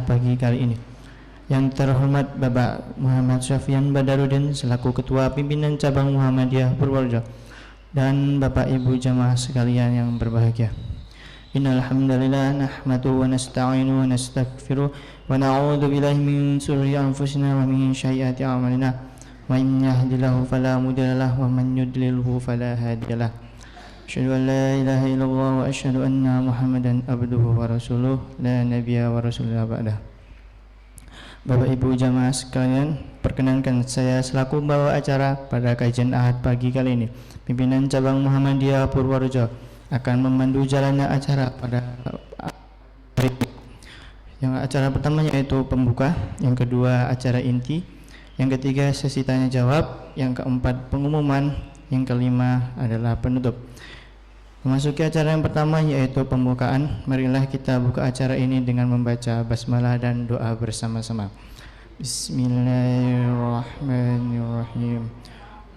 pagi kali ini. Yang terhormat Bapak Muhammad Syafian Badarudin selaku Ketua Pimpinan Cabang Muhammadiyah Purworejo dan Bapak Ibu jamaah sekalian yang berbahagia. Innal hamdalillah nahmaduhu wa nasta'inu wa nastaghfiruh wa na'udzu billahi min shururi anfusina wa min sayyiati a'malina. Man yahdihillahu fala mudilla lahu wa man yudlilhu fala hadiyalah. Asyhadu an la ilaha illallah wa asyhadu anna Muhammadan abduhu wa rasuluh la nabiyya wa rasulullah ba'dah. Bapak Ibu jamaah sekalian, perkenankan saya selaku pembawa acara pada kajian Ahad pagi kali ini. Pimpinan Cabang Muhammadiyah Purworejo akan memandu jalannya acara pada hari ini. Yang acara pertama yaitu pembuka, yang kedua acara inti, yang ketiga sesi tanya jawab, yang keempat pengumuman, yang kelima adalah penutup. Memasuki acara yang pertama yaitu pembukaan. Marilah kita buka acara ini dengan membaca basmalah dan doa bersama-sama. Bismillahirrahmanirrahim.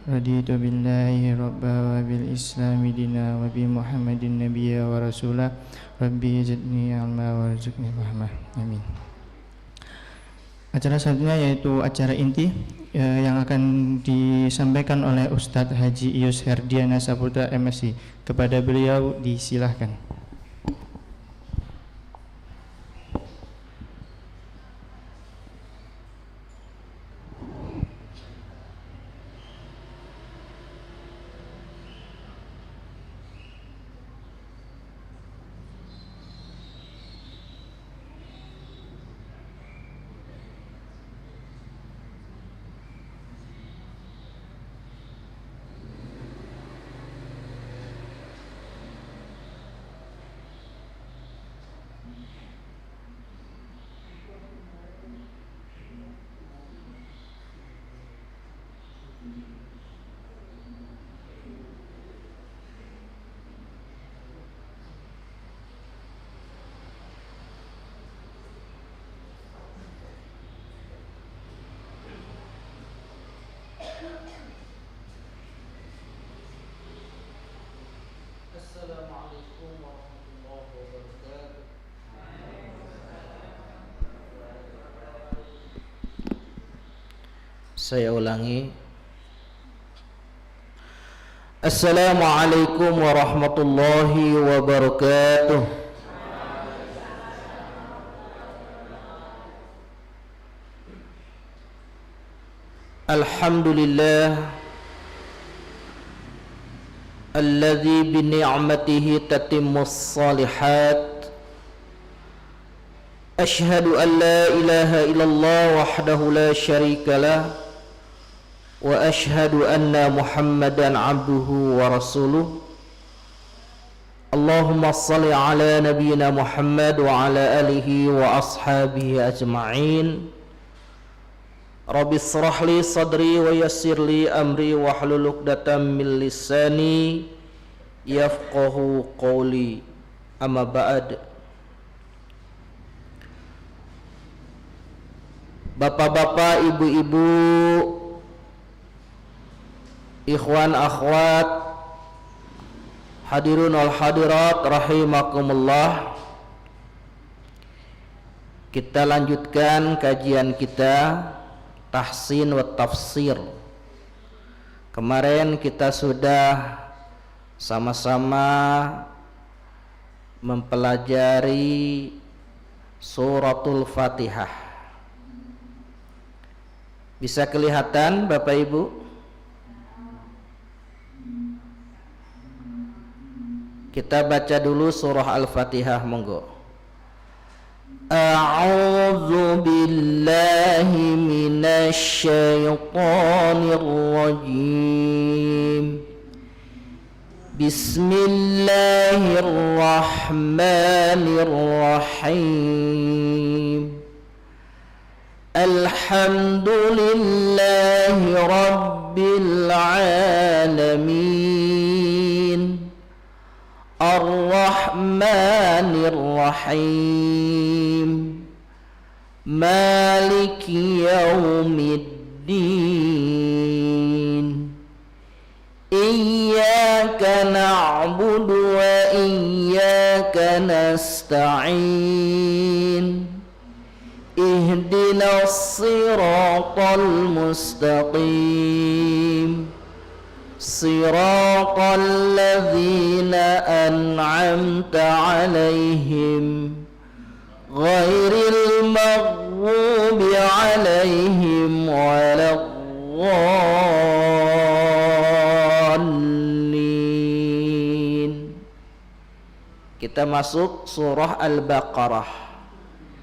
Raditu billahi rabba wa bil islami dina wa bi muhammadin nabiyya wa rasulah. Rabbi zidni ilma warzuqni fahmah. Amin. Acara selanjutnya yaitu acara inti yang akan disampaikan oleh Ustadz Haji Ius Herdiana Saputra MSI. Kepada beliau disilahkan. Assalamualaikum warahmatullahi wabarakatuh. Saya ulangi. Assalamualaikum warahmatullahi wabarakatuh. Alhamdulillah alladzi bi ni'matihi tatimmus shalihat. Asyhadu an la ilaha illallah wahdahu la syarikalah wa asyhadu anna Muhammadan abduhu wa rasuluh. Allahumma shalli ala nabiyyina Muhammad wa ala alihi wa ashabihi ajma'in. Rabbi shrah li sadri wa yassir li amri wa hlul 'uqdatam min lisani yafqahu qawli. Amma ba'd. Bapak-bapak, ibu-ibu, ikhwan akhwat, hadirun wal hadirat rahimakumullah. Kita lanjutkan kajian kita tahsin wa tafsir. Kemarin kita sudah sama-sama mempelajari suratul Fatihah. Bisa kelihatan Bapak Ibu? Kita baca dulu surah Al-Fatihah, monggo. A'udzu billahi minasy syaithanir rajim. Bismillahirrahmanirrahim. Alhamdulillahi rabbil alamin. Ar-Rahmanir Rahim. Maliki yaumiddin. Iyyaka na'budu wa iyyaka nasta'in. ihdinas siratal mustaqim siratal ladzina an'amta 'alaihim ghairil maghdubi 'alaihim waladdallin. Kita masuk surah Al-Baqarah.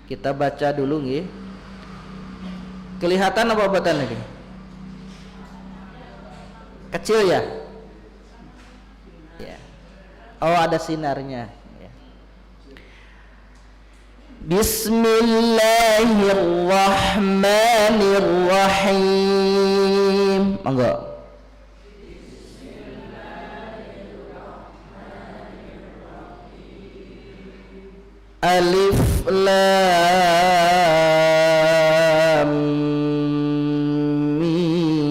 Kita baca dulu nggih. Kelihatan apa buatan lagi? Kecil ya? Ya. Oh, ada sinarnya. Ya. Bismillahirrahmanirrahim. Monggo. Alif Lam Mim.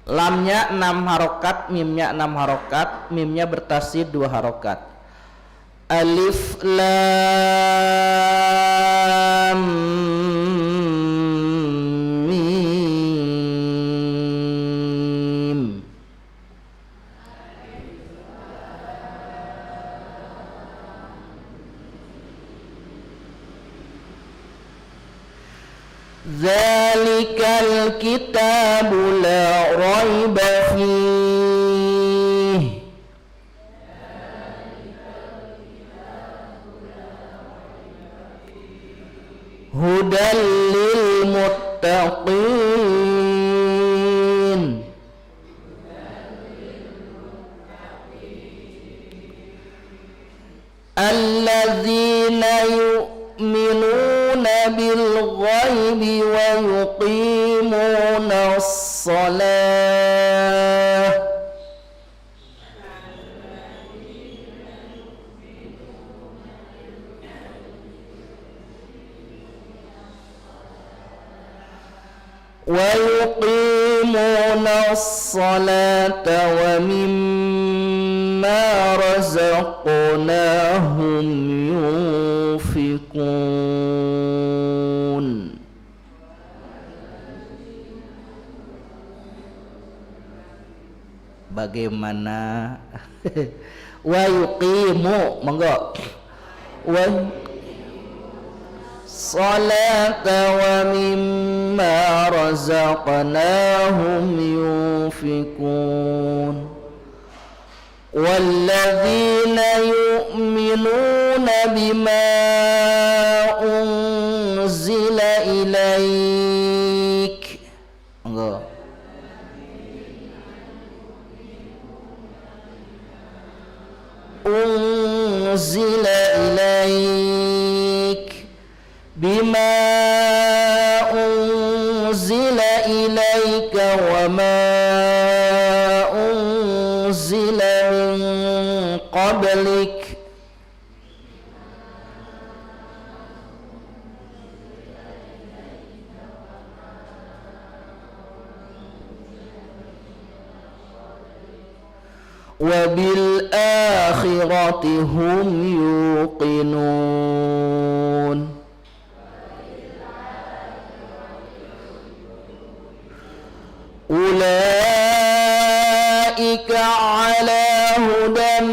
Lamnya 6 harokat, mimnya 6 harokat, mimnya bertasydid 2 harokat. Alif Lam Mim. Zalikal kitabu la raiba fihi hudal lil muttaqin alladzina yu'minuna bil ghaibi wa yuqimuna as-salah ويقيمون الصلاة ومما رزقناهم ينفقون. Bagaimana? Wa yuqimu, monggo. Wa salata wa mimma razaqnahum yunfikun walladzina yu'minuna bima unzila ilaik. Monggo. Unzila ilaik bima unzila ilaika wa ma unzila min qablik wa bil akhirati hum yuqinun. Ulaika ala hudan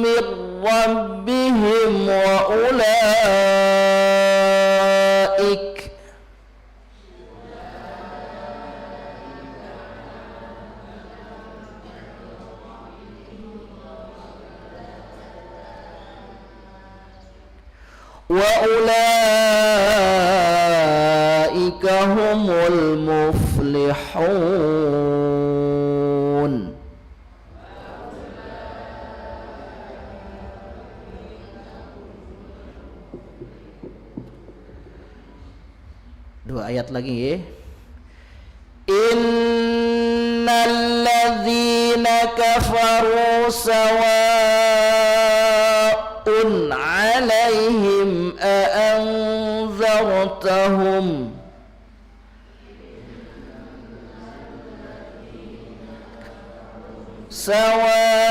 min rabbihim wa ulaik humul muflihun. Dua ayat lagi ya. Innal ladzina kafaru sawa'un 'alaihim a anzartahum sawa'un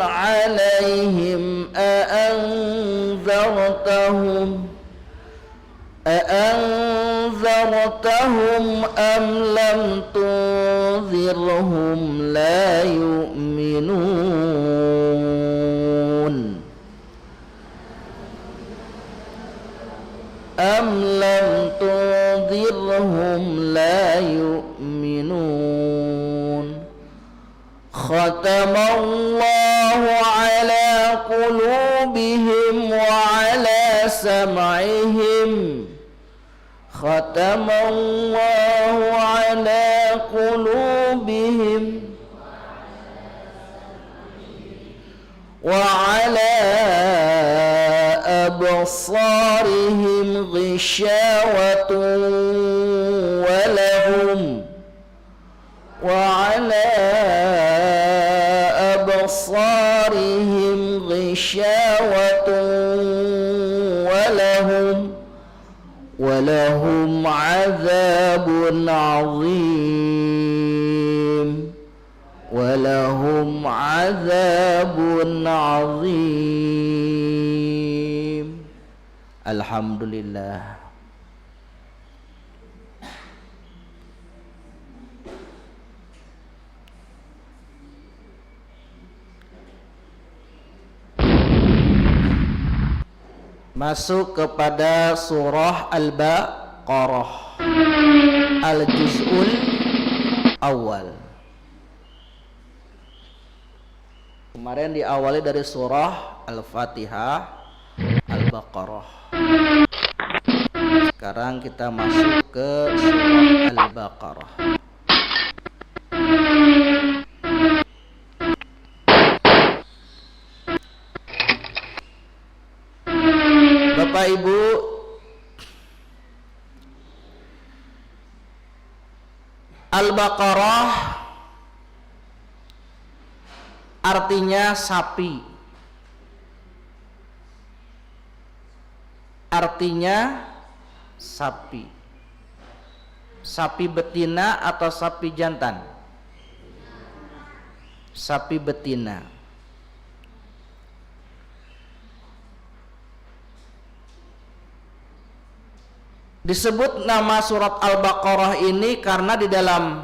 'alaihim أأنذرتهم أم لم تنذرهم لا يؤمنون أم لم تنذرهم لا يؤمنون ختم الله على قلوبهم وعلى سمعهم ختم الله على قلوبهم وعلى أبصارهم غشاوة وعلى أبصارهم غشاوة ولهم عذاب عظيم Alhamdulillah. Masuk kepada surah Al-Baqarah Al-Juz'ul Awal. Kemarin diawali dari surah Al-Fatihah, Al-Baqarah. Sekarang kita masuk ke surah Al-Baqarah. Bapak Ibu, Al-Baqarah artinya sapi. Artinya sapi. Sapi betina atau sapi jantan? Sapi betina. Disebut nama surat Al-Baqarah ini karena di dalam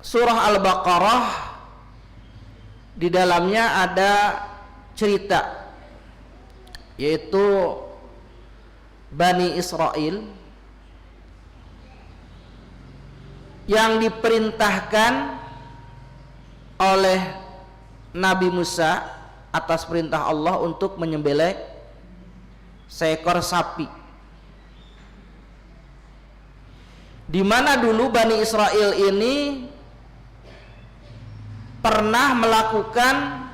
surah Al-Baqarah di dalamnya ada cerita, yaitu Bani Israel yang diperintahkan oleh Nabi Musa atas perintah Allah untuk menyembelih seekor sapi. Di mana dulu Bani Israel ini pernah melakukan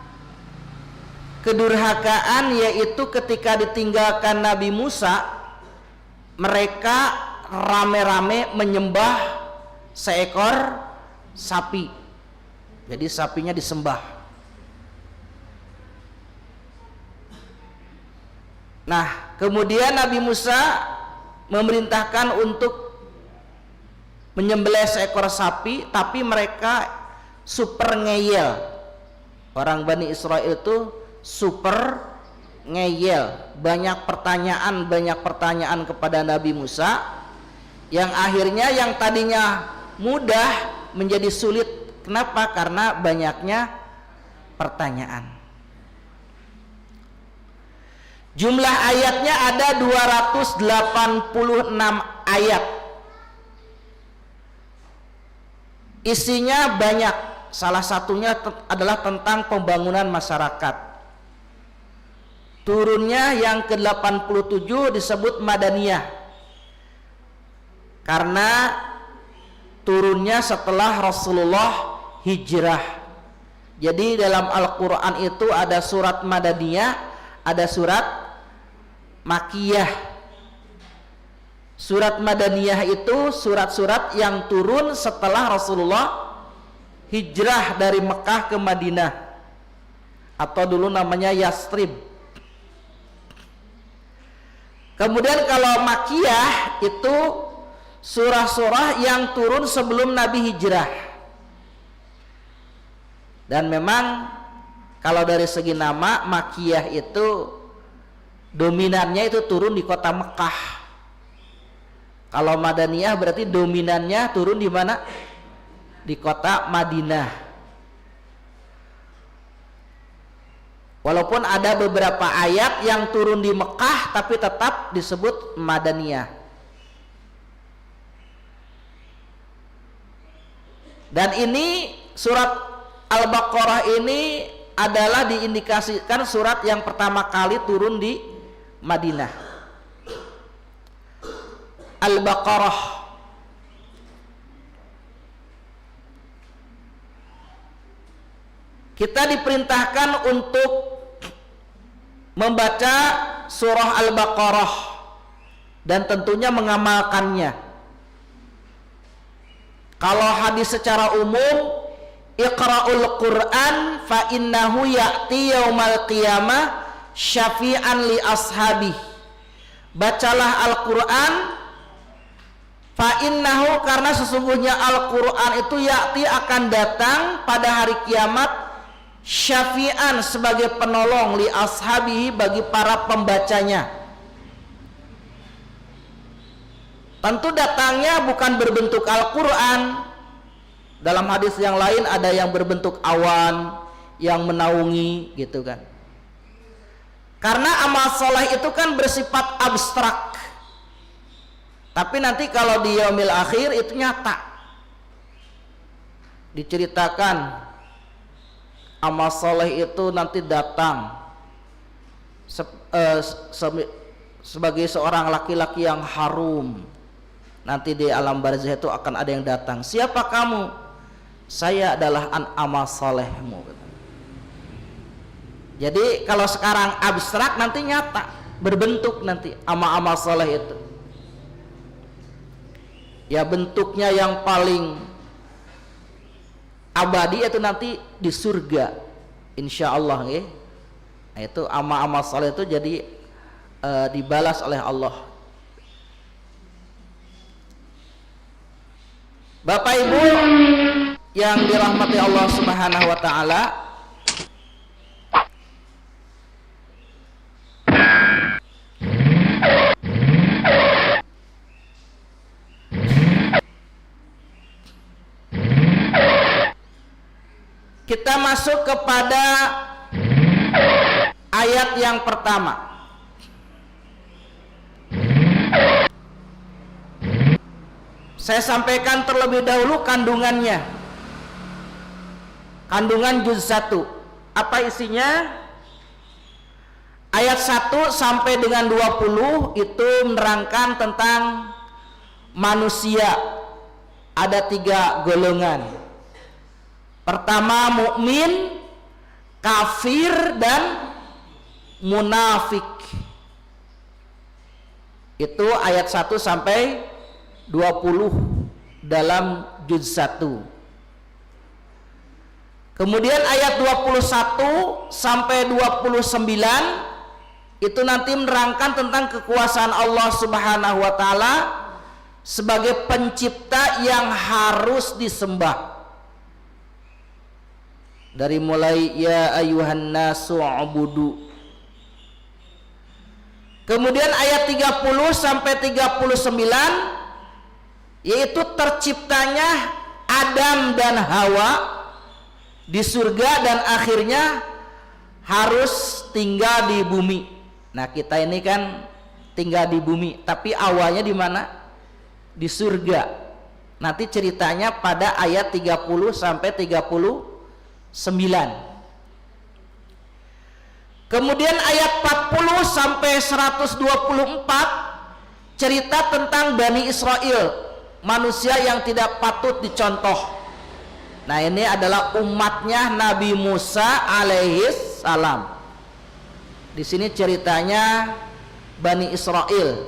kedurhakaan, yaitu ketika ditinggalkan Nabi Musa, mereka rame-rame menyembah seekor sapi. Jadi sapinya disembah. Nah, kemudian Nabi Musa memerintahkan untuk menyembelih seekor sapi, tapi mereka super ngeyel. Orang Bani Israel itu super ngeyel, banyak pertanyaan kepada Nabi Musa, yang akhirnya yang tadinya mudah menjadi sulit. Kenapa? Karena banyaknya pertanyaan. Jumlah ayatnya ada 286 ayat. Isinya banyak. Salah satunya adalah tentang pembangunan masyarakat. Turunnya yang ke-87 disebut Madaniyah, karena turunnya setelah Rasulullah hijrah. Jadi dalam Al-Quran itu ada surat Madaniyah, ada surat Makiyah. Surat Madaniyah itu surat-surat yang turun setelah Rasulullah hijrah dari Mekah ke Madinah, atau dulu namanya Yastrib. Kemudian kalau Makiyah itu surah-surah yang turun sebelum Nabi hijrah. Dan memang kalau dari segi nama, Makkiyah itu dominannya itu turun di kota Mekah. Kalau Madaniyah berarti dominannya turun di mana? Di kota Madinah. Walaupun ada beberapa ayat yang turun di Mekah tapi tetap disebut Madaniyah. Dan ini surat Al-Baqarah ini adalah diindikasikan surat yang pertama kali turun di Madinah. Al-Baqarah. Kita diperintahkan untuk membaca surah Al-Baqarah dan tentunya mengamalkannya. Kalau hadis secara umum, Iqra'ul Qur'an fa innahu ya'ti yaumal qiyamah syafi'an li ashabih. Bacalah Al-Qur'an fa innahu, karena sesungguhnya Al-Qur'an itu ya'ti akan datang pada hari kiamat syafi'an sebagai penolong li ashabihi bagi para pembacanya. Tentu datangnya bukan berbentuk Al-Qur'an. Dalam hadis yang lain ada yang berbentuk awan yang menaungi gitu kan. Karena amal soleh itu kan bersifat abstrak. Tapi nanti kalau di yaumil akhir itu nyata. Diceritakan amal soleh itu nanti datang sebagai seorang laki-laki yang harum. Nanti di alam barzah itu akan ada yang datang. Siapa kamu? Saya adalah amal solehmu. Jadi kalau sekarang abstrak, nanti nyata, berbentuk nanti amal-amal soleh itu. Ya bentuknya yang paling abadi itu nanti di surga, insya Allah ya. Nah, itu amal-amal soleh itu jadi dibalas oleh Allah. Bapak Ibu yang dirahmati Allah Subhanahu wa taala, kita masuk kepada ayat yang pertama. Saya sampaikan terlebih dahulu kandungannya. Kandungan juz 1. Apa isinya? Ayat 1 sampai dengan 20 itu menerangkan tentang manusia. Ada 3 golongan. Pertama mukmin, kafir, dan munafik. Itu ayat 1 sampai 20 dalam juz 1. Kemudian ayat 21 sampai 29 itu nanti menerangkan tentang kekuasaan Allah Subhanahu wa taala sebagai pencipta yang harus disembah. Dari mulai ya ayyuhan nasu ubudu. Kemudian ayat 30 sampai 39 yaitu terciptanya Adam dan Hawa di surga dan akhirnya harus tinggal di bumi. Nah, kita ini kan tinggal di bumi, tapi awalnya di mana? Di surga. Nanti ceritanya pada ayat 30 sampai 39. Kemudian ayat 40 sampai 124 cerita tentang Bani Israel, manusia yang tidak patut dicontoh. Nah, ini adalah umatnya Nabi Musa alaihis salam. Di sini ceritanya Bani Israel,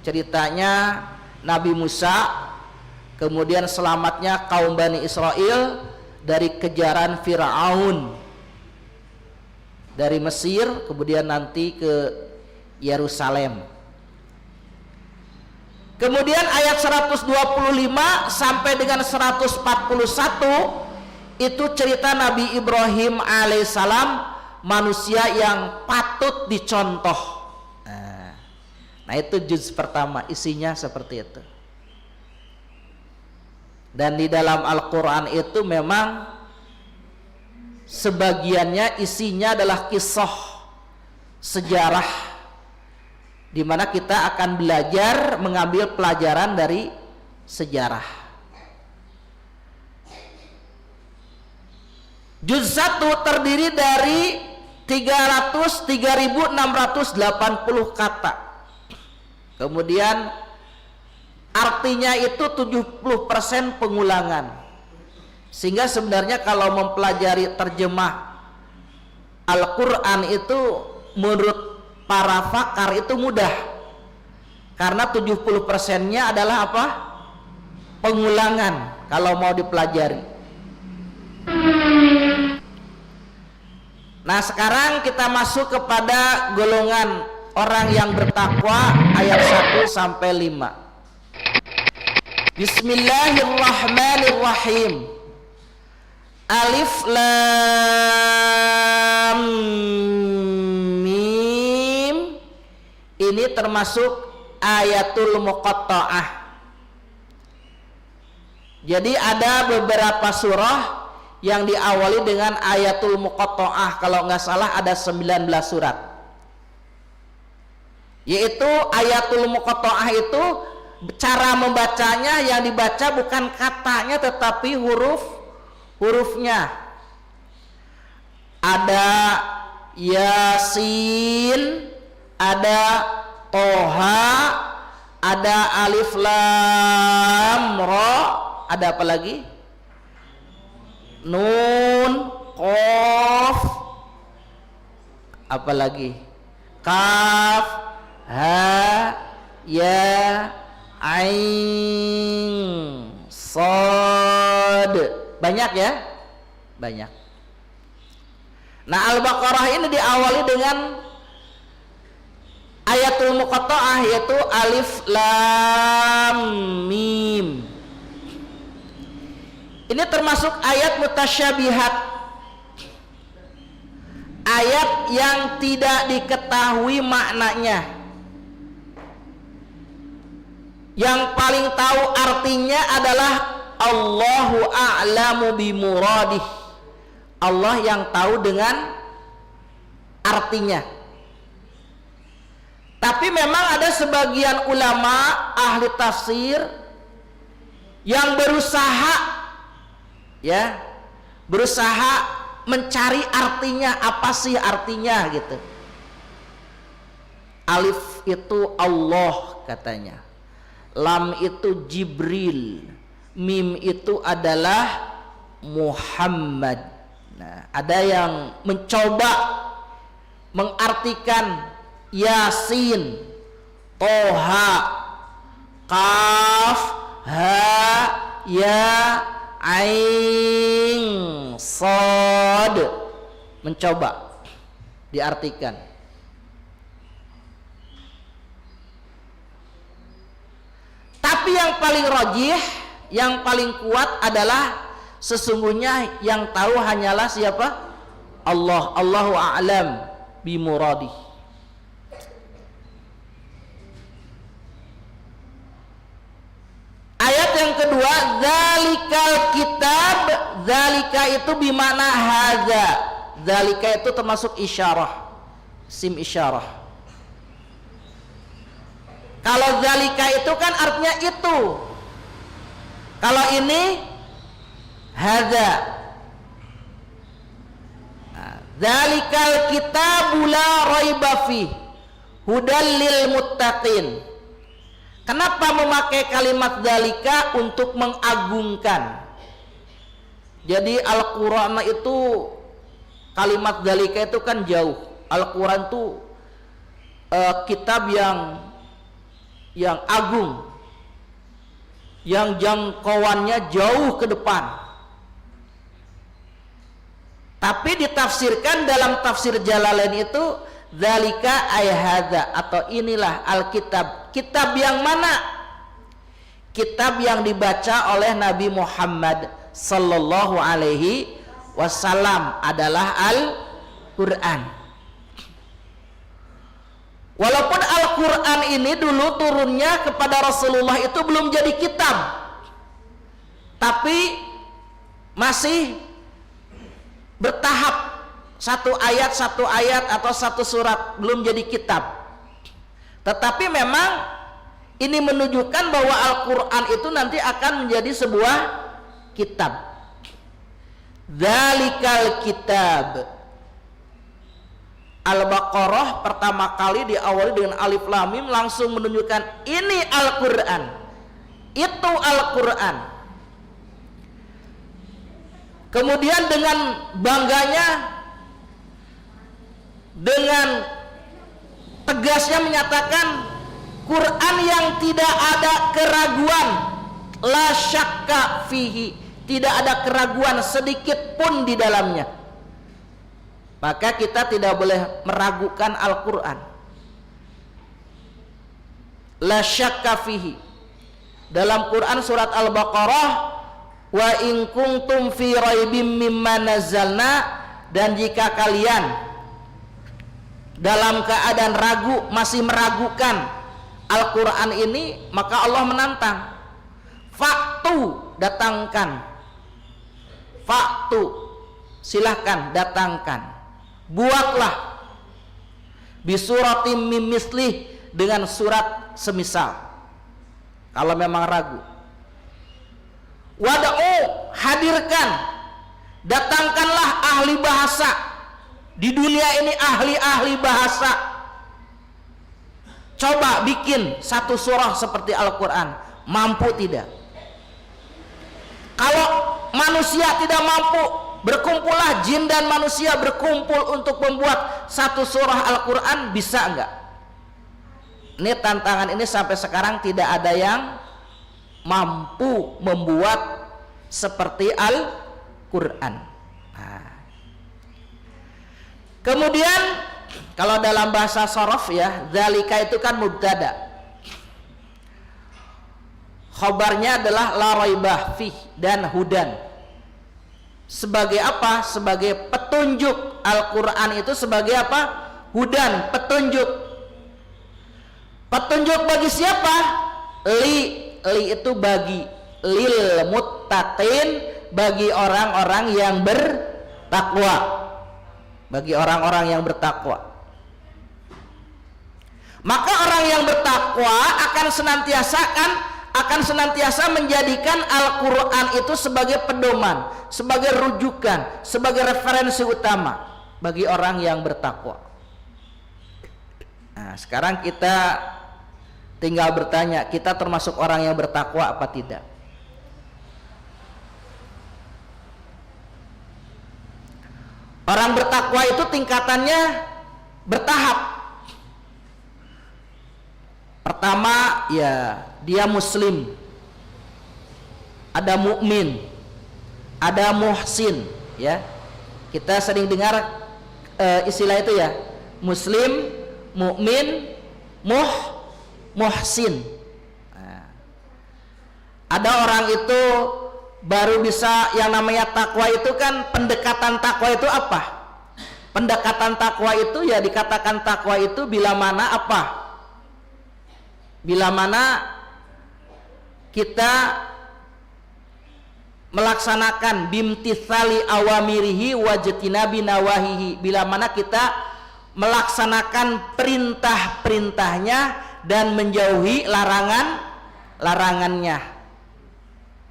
ceritanya Nabi Musa, kemudian selamatnya kaum Bani Israel dari kejaran Firaun dari Mesir, kemudian nanti ke Yerusalem. Kemudian ayat 125 sampai dengan 141 itu cerita Nabi Ibrahim alaihissalam, manusia yang patut dicontoh. Nah itu juz pertama, isinya seperti itu. Dan di dalam Al-Quran itu memang sebagiannya isinya adalah kisah sejarah, di mana kita akan belajar mengambil pelajaran dari sejarah. Juz 1 terdiri dari 3.680 kata. Kemudian artinya itu 70% pengulangan. Sehingga sebenarnya kalau mempelajari terjemah Al-Quran itu menurut para pakar itu mudah, karena 70%-nya adalah apa? Pengulangan kalau mau dipelajari. Nah sekarang kita masuk kepada golongan orang yang bertakwa, ayat 1 sampai 5. Bismillahirrahmanirrahim. Alif Lam Mim. Ini termasuk ayatul muqatta'ah. Jadi ada beberapa surah yang diawali dengan ayatul muqatta'ah. Kalau nggak salah ada 19 surat. Yaitu ayatul muqatta'ah itu cara membacanya, yang dibaca bukan katanya tetapi hurufnya. Ada Yasin, ada Toha, ada Alif Lam Ra, ada apa lagi? Nun, Qaf, apa lagi? Kaf, Ha, Ya, Ain, Shad. Banyak ya? Banyak. Nah Al-Baqarah ini diawali dengan ayatul muqatta'ah, yaitu Alif Lam Mim. Ini termasuk ayat mutasyabihat, ayat yang tidak diketahui maknanya. Yang paling tahu artinya adalah Allahu a'lamu bimuradih. Allah yang tahu dengan artinya. Tapi memang ada sebagian ulama ahli tafsir yang berusaha mencari artinya, apa sih artinya gitu. Alif itu Allah katanya, Lam itu Jibril, Mim itu adalah Muhammad. Nah, ada yang mencoba mengartikan Yasin, Toha, Kaf, Ha, Ya, Ain, Shad, mencoba diartikan. Tapi yang paling rajih, yang paling kuat adalah sesungguhnya yang tahu hanyalah siapa? Allah. Allahu a'lam bimuradi. Ayat yang kedua, zalikal kitab. Zalika itu bimana hadza. Zalika itu termasuk isyarah, sim isyarah. Kalau zalika itu kan artinya itu. Kalau ini hadza. Zalikal kitabu la raiba fi hudal lil muttaqin. Kenapa memakai kalimat zalika? Untuk mengagungkan. Jadi Al-Qur'an itu kalimat zalika itu kan jauh. Al-Qur'an itu kitab yang agung, yang jangkauannya jauh ke depan. Tapi ditafsirkan dalam tafsir Jalalain itu zalika ay hadza, atau inilah Alkitab. Kitab yang mana? kitab yang dibaca oleh Nabi Muhammad sallallahu alaihi wasallam adalah Al-Quran. Walaupun Al-Quran ini dulu turunnya kepada Rasulullah itu belum jadi kitab, tapi masih bertahap, satu ayat atau satu surat, belum jadi kitab. Tetapi memang ini menunjukkan bahwa Al-Quran itu nanti akan menjadi sebuah kitab. Dzalikal kitab. Al-Baqarah pertama kali diawali dengan alif lam mim, langsung menunjukkan ini Al-Quran, itu Al-Quran. Kemudian dengan bangganya, dengan tegasnya menyatakan Quran yang tidak ada keraguan, la syakka fihi, tidak ada keraguan sedikit pun di dalamnya. Maka kita tidak boleh meragukan Al-Quran. La syakka fihi. Dalam Quran surat Al-Baqarah, wa in kuntum fi raibim mimma nazzalna, dan jika kalian dalam keadaan ragu, masih meragukan Al-Quran ini, maka Allah menantang, faktu, datangkan, faktu, silahkan datangkan, buatlah bisuratim mim mislih, dengan surat semisal, kalau memang ragu. Wada'u, hadirkan, datangkanlah ahli bahasa. Di dunia ini ahli-ahli bahasa, coba bikin satu surah seperti Al-Quran. Mampu tidak? Kalau manusia tidak mampu, berkumpullah jin dan manusia berkumpul untuk membuat satu surah Al-Quran. Bisa enggak? Ini tantangan ini sampai sekarang tidak ada yang mampu membuat seperti Al-Quran. Kemudian kalau dalam bahasa sorof ya, dzalika itu kan mubtada, khabarnya adalah la raibah fih dan hudan. Sebagai apa? Sebagai petunjuk. Al-Quran itu sebagai apa? Hudan, petunjuk. Petunjuk bagi siapa? Li itu bagi, lil muttaqin, bagi orang-orang yang bertakwa, bagi orang-orang yang bertakwa. Maka orang yang bertakwa akan senantiasa menjadikan Al-Quran itu sebagai pedoman, sebagai rujukan, sebagai referensi utama bagi orang yang bertakwa. Nah, sekarang kita tinggal bertanya, kita termasuk orang yang bertakwa apa tidak? Orang bertakwa itu tingkatannya bertahap. Pertama ya dia muslim, ada mukmin, ada muhsin, ya. Kita sering dengar istilah itu ya, muslim, mukmin, muhsin. Nah, ada orang itu baru bisa, yang namanya takwa itu kan, pendekatan takwa itu apa? Pendekatan takwa itu ya dikatakan takwa itu bila mana apa? Bila mana kita melaksanakan bimtithali awamirihi wajtinabi nawahihi, bila mana kita melaksanakan perintah-perintahnya dan menjauhi larangannya.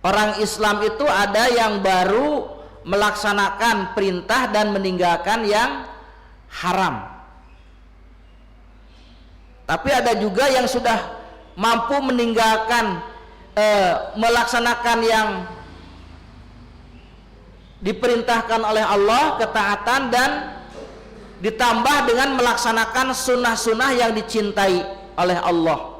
Orang Islam itu ada yang baru melaksanakan perintah dan meninggalkan yang haram. Tapi ada juga yang sudah mampu meninggalkan, melaksanakan yang diperintahkan oleh Allah, ketaatan, dan ditambah dengan melaksanakan sunnah-sunnah yang dicintai oleh Allah.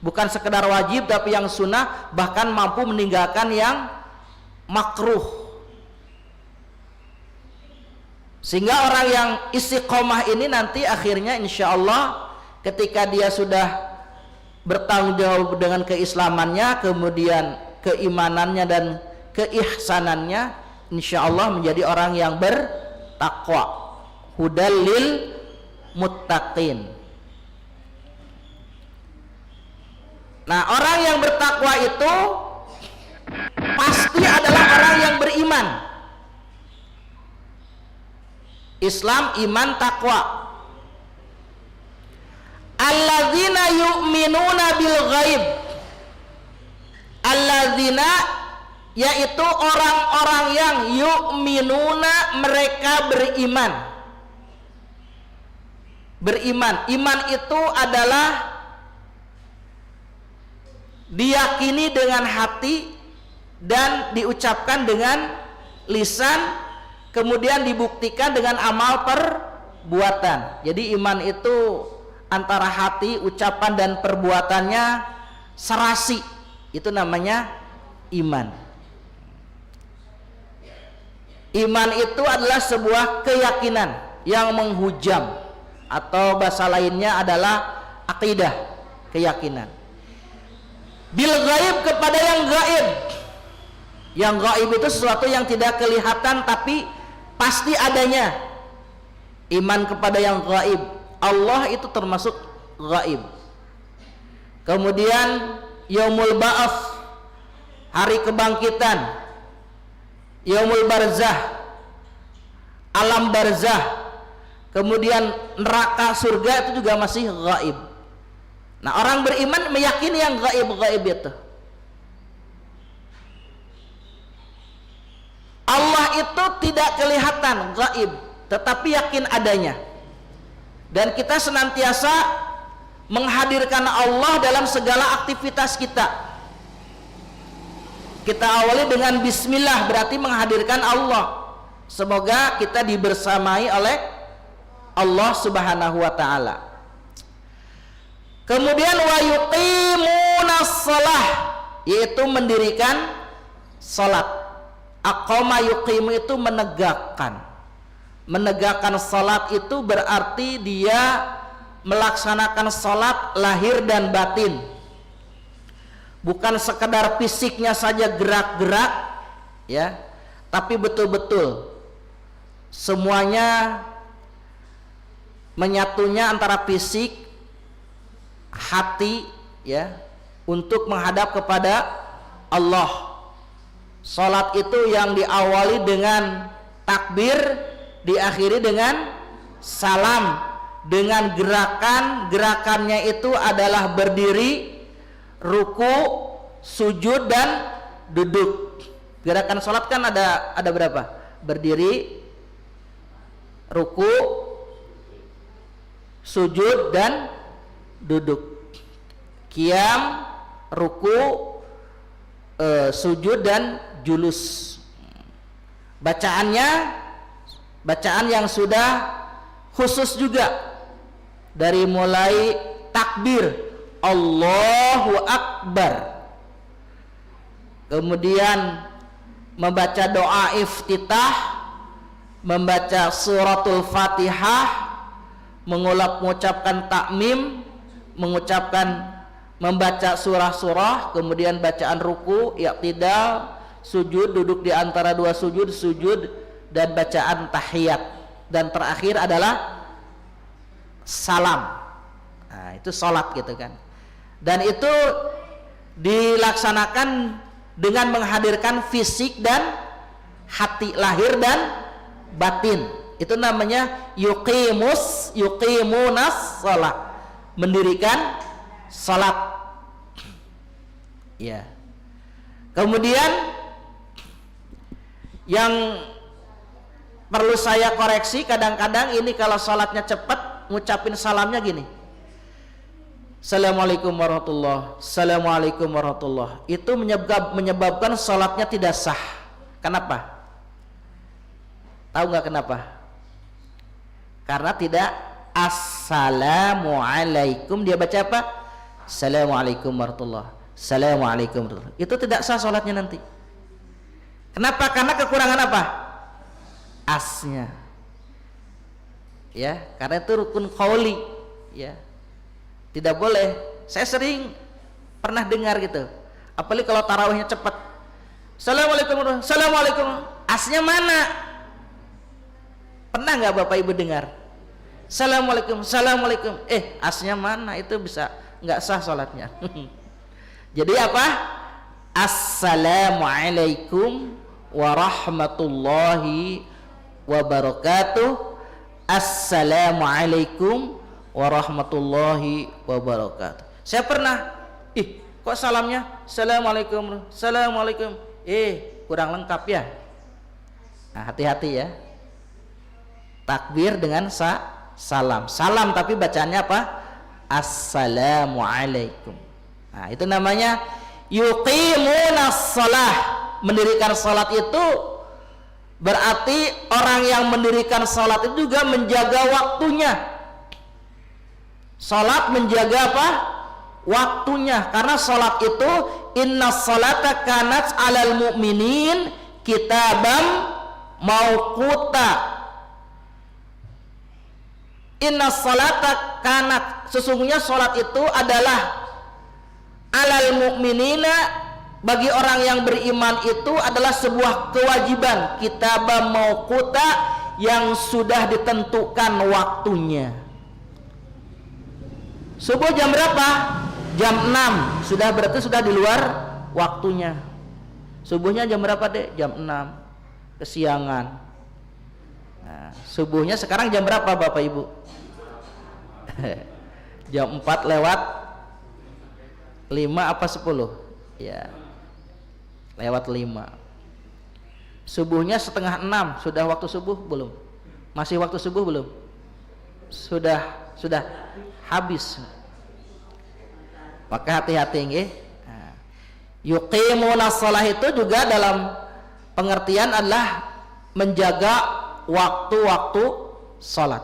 Bukan sekedar wajib tapi yang sunnah, bahkan mampu meninggalkan yang makruh. Sehingga orang yang istiqomah ini nanti akhirnya insya Allah ketika dia sudah bertanggung jawab dengan keislamannya, kemudian keimanannya dan keihsanannya, insyaallah menjadi orang yang bertakwa. Hudal lil muttaqin. Nah, orang yang bertakwa itu pasti adalah orang yang beriman. Islam, iman, takwa. Alladzina yu'minuna bil ghaib. Alladzina, yaitu orang-orang yang yu'minuna, mereka beriman. Beriman, iman itu adalah diyakini dengan hati dan diucapkan dengan lisan, kemudian dibuktikan dengan amal perbuatan. Jadi iman itu antara hati, ucapan dan perbuatannya serasi. Itu namanya iman. Iman itu adalah sebuah keyakinan yang menghujam, atau bahasa lainnya adalah akidah, keyakinan. Bil ghaib, kepada yang gaib. Yang gaib itu sesuatu yang tidak kelihatan tapi pasti adanya. Iman kepada yang gaib. Allah itu termasuk gaib. Kemudian yaumul ba'ats, hari kebangkitan, yaumul barzah, alam barzah, kemudian neraka, surga, itu juga masih gaib. Nah, orang beriman meyakini yang gaib-gaib itu. Allah itu tidak kelihatan, gaib, tetapi yakin adanya. Dan kita senantiasa menghadirkan Allah dalam segala aktivitas kita. Kita awali dengan bismillah, berarti menghadirkan Allah. Semoga kita dibersamai oleh Allah Subhanahu wa taala. Kemudian wa yuqimunas shalah, yaitu mendirikan salat. Aqama yuqimu itu menegakkan. Menegakkan salat itu berarti dia melaksanakan salat lahir dan batin. Bukan sekedar fisiknya saja gerak-gerak, ya, tapi betul-betul semuanya menyatunya antara fisik, hati, ya, untuk menghadap kepada Allah. Salat itu yang diawali dengan takbir, diakhiri dengan salam, dengan gerakannya itu adalah berdiri, ruku, sujud dan duduk. Gerakan salat kan ada berapa? Berdiri, ruku, sujud dan duduk. Qiyam, ruku, sujud dan julus. Bacaannya bacaan yang sudah khusus juga, dari mulai takbir Allahu Akbar, kemudian membaca doa iftitah, membaca suratul Fatihah, mengucapkan takmim, membaca surah-surah, kemudian bacaan ruku, i'tidal, sujud, duduk di antara dua sujud, dan bacaan tahiyat, dan terakhir adalah salam. Nah, itu salat gitu kan. Dan itu dilaksanakan dengan menghadirkan fisik dan hati, lahir dan batin. Itu namanya yuqimunas shalah, mendirikan salat. Ya. Kemudian yang perlu saya koreksi, kadang-kadang ini kalau salatnya cepat, ngucapin salamnya gini, Assalamualaikum warahmatullah, Assalamualaikum warahmatullah. Itu menyebabkan salatnya tidak sah. Kenapa? Tahu nggak kenapa? Karena tidak Assalamualaikum, dia baca apa? Assalamualaikum warahmatullah, Assalamualaikum warahmatullah. Itu tidak sah salatnya nanti. Kenapa? Karena kekurangan apa? Asnya, ya, karena itu rukun qauli, ya, tidak boleh Saya sering pernah dengar gitu, apalagi kalau tarawihnya cepat. Assalamualaikum, assalamualaikum. Asnya mana? Pernah nggak Bapak Ibu dengar? Assalamualaikum, assalamualaikum. Asnya mana? Itu bisa nggak sah sholatnya. Jadi apa? Assalamualaikum warahmatullahi wabarakatuh. Assalamualaikum warahmatullahi wabarakatuh. Saya pernah, kok salamnya assalamualaikum, assalamualaikum, kurang lengkap ya. Nah, hati-hati ya. Takbir dengan salam, tapi bacaannya apa? Assalamualaikum. Nah, itu namanya yuqimunas shalah. Mendirikan salat itu berarti orang yang mendirikan salat itu juga menjaga waktunya. Salat menjaga apa? Waktunya. Karena salat itu innas salata kanat 'alal mu'minin kitabam mauquta. Innas salata kanat, sesungguhnya salat itu adalah 'alal mu'minina, bagi orang yang beriman itu adalah sebuah kewajiban, kitabam mauquta, yang sudah ditentukan waktunya. Subuh jam berapa? Jam 6. Sudah berarti sudah di luar waktunya. Subuhnya jam berapa, Dek? Jam 6. Kesiangan. Nah, subuhnya sekarang jam berapa Bapak Ibu? Jam 4 lewat 5 apa 10? Ya, lewat 5. Subuhnya setengah 6. Sudah waktu subuh belum? Masih waktu subuh belum? Sudah habis. Maka hati-hati nggih. Nah, yuqimunas shalah itu juga dalam pengertian adalah menjaga waktu-waktu salat.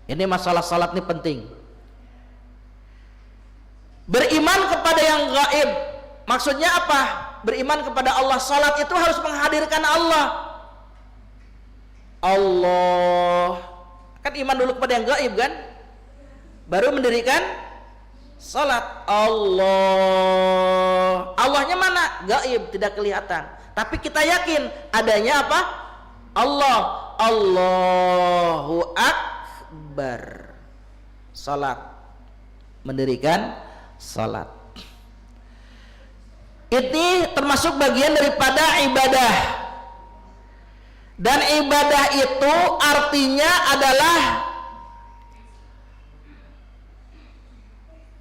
Ini masalah salat ini penting. Beriman kepada yang gaib, maksudnya apa? Beriman kepada Allah. Salat itu harus menghadirkan Allah. Allah, kan iman dulu kepada yang gaib kan, baru mendirikan salat. Allah, Allahnya mana? Gaib, tidak kelihatan, tapi kita yakin adanya apa? Allah. Allahu Akbar. Salat, mendirikan salat. Ini termasuk bagian daripada ibadah. Dan ibadah itu artinya adalah,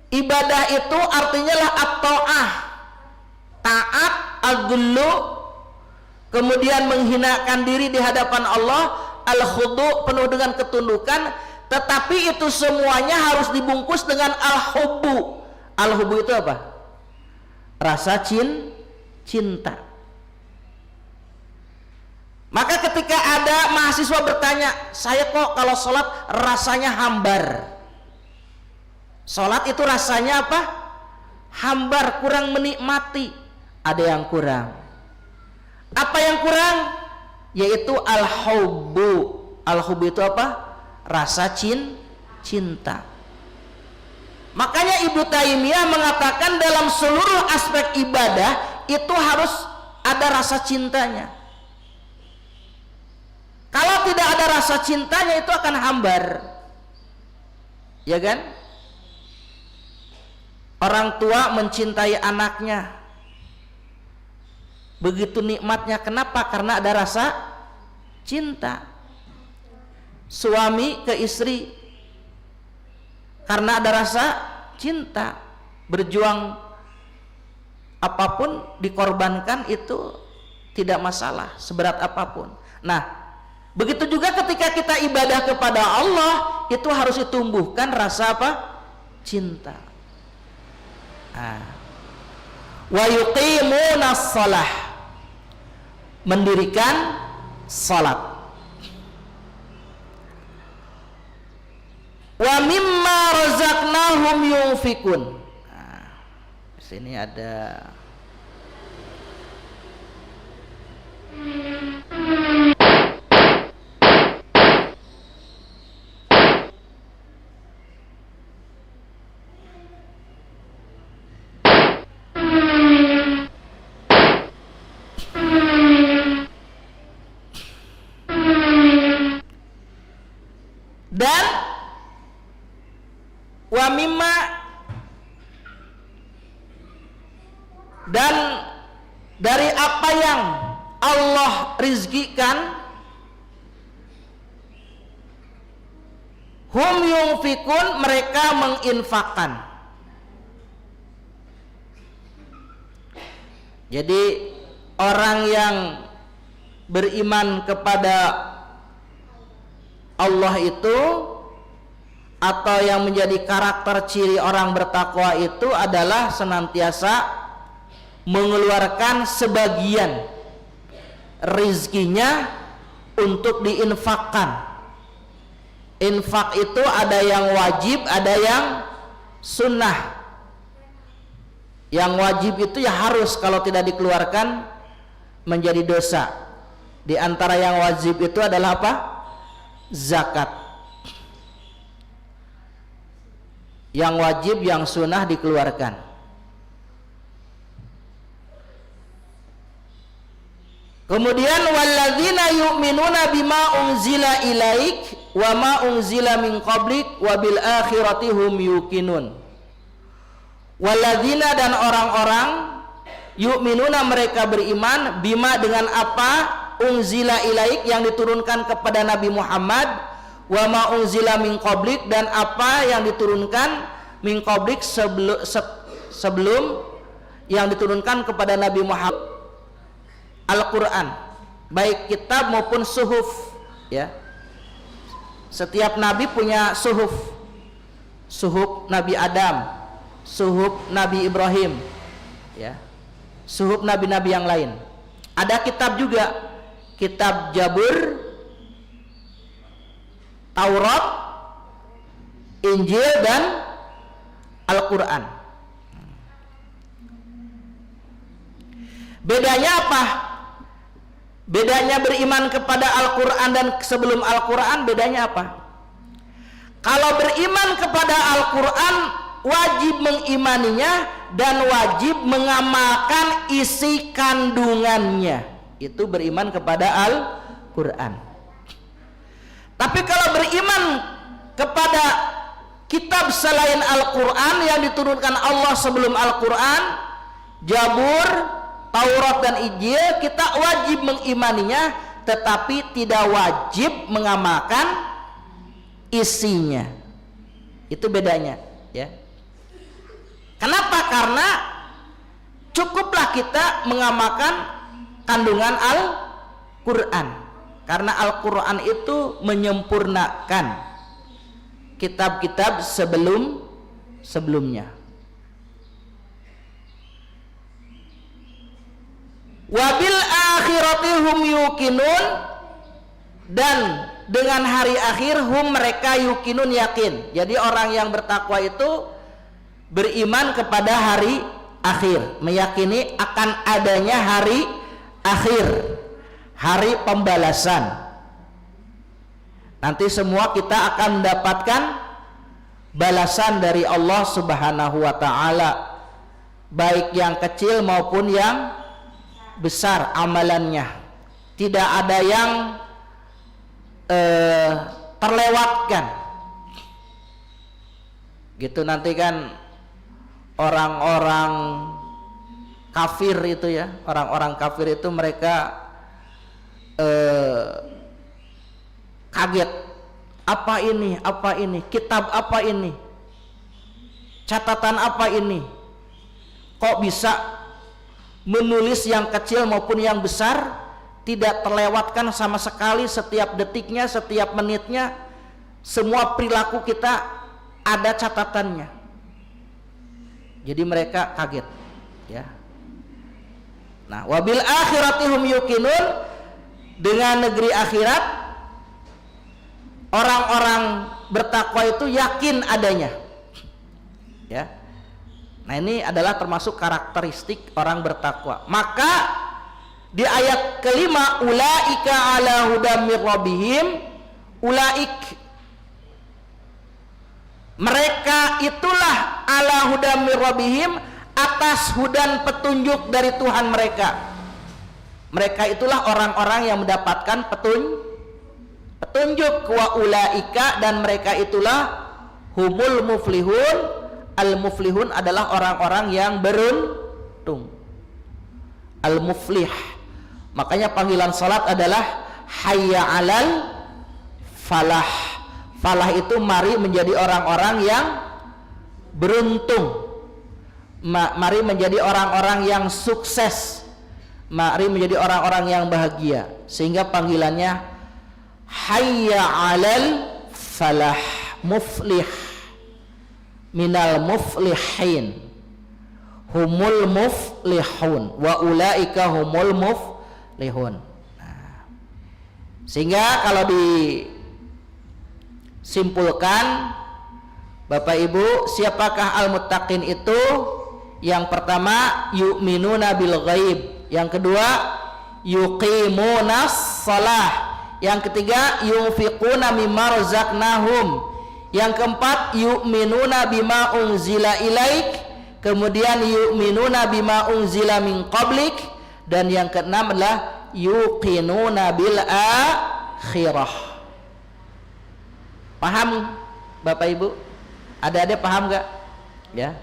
ibadah itu artinya lah at-ta'ah, taat, al-ghullu, kemudian menghinakan diri di hadapan Allah, al-khudu, penuh dengan ketundukan. Tetapi itu semuanya harus dibungkus dengan al-hubbu. Al-hubbu itu apa? Rasa cinta. Maka ketika ada mahasiswa bertanya, saya kok kalau sholat rasanya hambar. Sholat itu rasanya apa? Hambar, kurang menikmati. Ada yang kurang. Apa yang kurang? Yaitu al-hubbu. Al-hubbu itu apa? Rasa cinta. Makanya Ibnu Taimiyah mengatakan dalam seluruh aspek ibadah itu harus ada rasa cintanya. Kalau tidak ada rasa cintanya itu akan hambar. Ya kan? Orang tua mencintai anaknya, begitu nikmatnya. Kenapa? Karena ada rasa cinta. Suami ke istri, karena ada rasa cinta. Berjuang apapun, dikorbankan, itu tidak masalah, seberat apapun. Nah, begitu juga ketika kita ibadah kepada Allah, itu harus ditumbuhkan rasa apa? Cinta. Wa yuqimunas shalah, mendirikan salat. Wa mimma razaqnahum yunfikun. Di sini ada dan wa mimma, dan dari apa yang Allah rizkikan, hum yunfikun, mereka menginfakkan. Jadi orang yang beriman kepada Allah itu, atau yang menjadi karakter ciri orang bertakwa itu adalah senantiasa mengeluarkan sebagian rizkinya untuk diinfakkan. Infak itu ada yang wajib, ada yang sunnah. Yang wajib itu ya harus, kalau tidak dikeluarkan menjadi dosa. Di antara yang wajib itu adalah apa? Zakat. Yang wajib, yang sunnah dikeluarkan. Kemudian walladzina yu'minuna bima unzila ilaik wa ma unzila min qablik wa bil akhirati hum yuqinun. Walladzina, dan orang-orang, yu'minuna, mereka beriman, bima, dengan apa, unzila ilaik, yang diturunkan kepada Nabi Muhammad, wa ma unzila min qablik, dan apa yang diturunkan min qablik, sebelum yang diturunkan kepada Nabi Muhammad, Al-Quran, baik kitab maupun suhuf, ya. Setiap nabi punya suhuf. Suhuf Nabi Adam, suhuf Nabi Ibrahim, ya. Suhuf nabi-nabi yang lain. Ada kitab juga, kitab Jabur, Taurat, Injil, dan Al-Quran. Bedanya apa? Bedanya beriman kepada Al-Quran dan sebelum Al-Quran, bedanya apa? Kalau beriman kepada Al-Quran, wajib mengimaninya dan wajib mengamalkan isi kandungannya. Itu beriman kepada Al-Quran. Tapi kalau beriman kepada kitab selain Al-Quran yang diturunkan Allah sebelum Al-Quran, Jabur, Taurat, dan Injil, kita wajib mengimaninya, tetapi tidak wajib mengamalkan isinya. Itu bedanya, ya. Kenapa? Karena cukuplah kita mengamalkan kandungan Al-Quran, karena Al-Quran itu menyempurnakan kitab-kitab sebelumnya. Wabil akhirati hum yuqinun, dan dengan hari akhir hum, mereka yuqinun, yakin. Jadi orang yang bertakwa itu beriman kepada hari akhir, meyakini akan adanya hari akhir, hari pembalasan. Nanti semua kita akan mendapatkan balasan dari Allah Subhanahu wa ta'ala, baik yang kecil maupun yang besar amalannya. Tidak ada yang terlewatkan. Gitu. Nanti kan orang-orang kafir itu, ya, orang-orang kafir itu mereka kaget. Apa ini? Apa ini? Kitab apa ini? Catatan apa ini? Kok bisa menulis yang kecil maupun yang besar tidak terlewatkan sama sekali? Setiap detiknya, setiap menitnya, semua perilaku kita ada catatannya. Jadi mereka kaget, ya. Nah, wabil akhirati hum yuqinun, dengan negeri akhirat orang-orang bertakwa itu yakin adanya, ya. Nah, ini adalah termasuk karakteristik orang bertakwa. Maka di ayat kelima, ulaika ala hudam mir rabbihim, ulaik, mereka itulah ala hudam mir rabbihim, atas hudan petunjuk dari Tuhan mereka. Mereka itulah orang-orang yang mendapatkan petunjuk. Wa ulaika, dan mereka itulah humul muflihun. Al muflihun adalah orang-orang yang beruntung. Al muflih, makanya panggilan salat adalah hayya alal falah. Falah itu mari menjadi orang-orang yang beruntung, mari menjadi orang-orang yang sukses, mari menjadi orang-orang yang bahagia. Sehingga panggilannya hayya alal falah, muflih, minal muflihin, humul muflihun, wa ulaika humul muflihun. Sehingga kalau disimpulkan, Bapak Ibu, siapakah al-muttaqin itu? Yang pertama, yu'minuna bil ghaib. Yang kedua, yuqimunas shalah. Yang ketiga, yunfiquna mimma razaqnahum. Yang keempat, yu'minuna bima unzila ilaik. Kemudian yu'minuna bima unzila min qablik. Dan yang keenam adalah yuqinuna bil akhirah. Paham Bapak Ibu? Ada paham gak? Ya.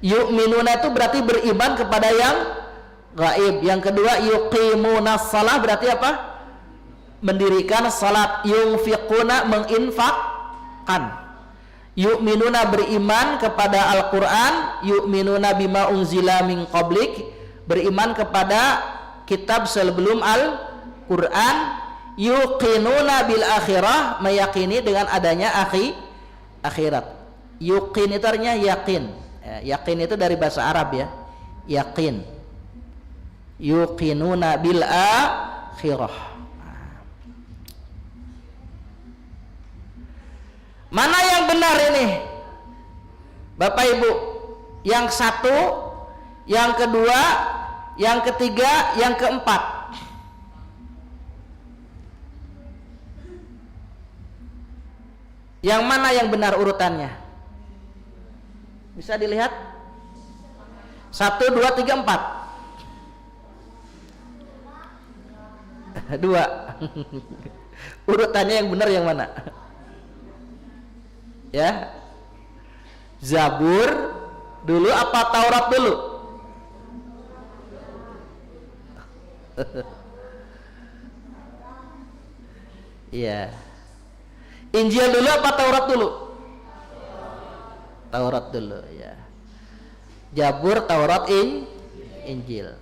Yu'minuna itu berarti beriman kepada yang gaib. Yang kedua, yuqimunas shalah berarti apa? Mendirikan salat. Yunfiquna, menginfakkan. Yu'minuna beriman kepada Al-Quran. Yu'minuna bima unzila min qablik, beriman kepada kitab sebelum Al-Quran. Yuqinuna bil akhirah, meyakini dengan adanya akhirat. Yuqin itu artinya yakin. Yakin itu dari bahasa Arab ya, yakin. Yuqinuna bil akhirah. Mana yang benar ini Bapak Ibu? Yang satu, yang kedua, yang ketiga, yang keempat. Yang mana yang benar urutannya? Bisa dilihat? 1, 2, 3, 4. 2. Urutannya yang benar yang mana? Ya, Zabur dulu apa Taurat dulu? Iya. Injil dulu apa Taurat dulu? Taurat dulu ya. Zabur, Taurat, Injil.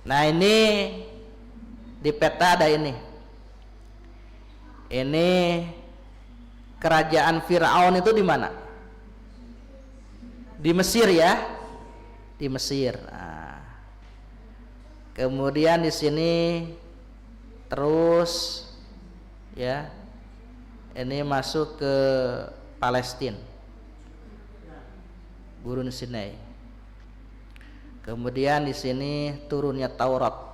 Nah ini di peta ada ini. Ini kerajaan Firaun itu di mana? Di Mesir ya, di Mesir. Nah, kemudian di sini terus ya, ini masuk ke Palestina, Gurun Sinai. Kemudian di sini turunnya Taurat.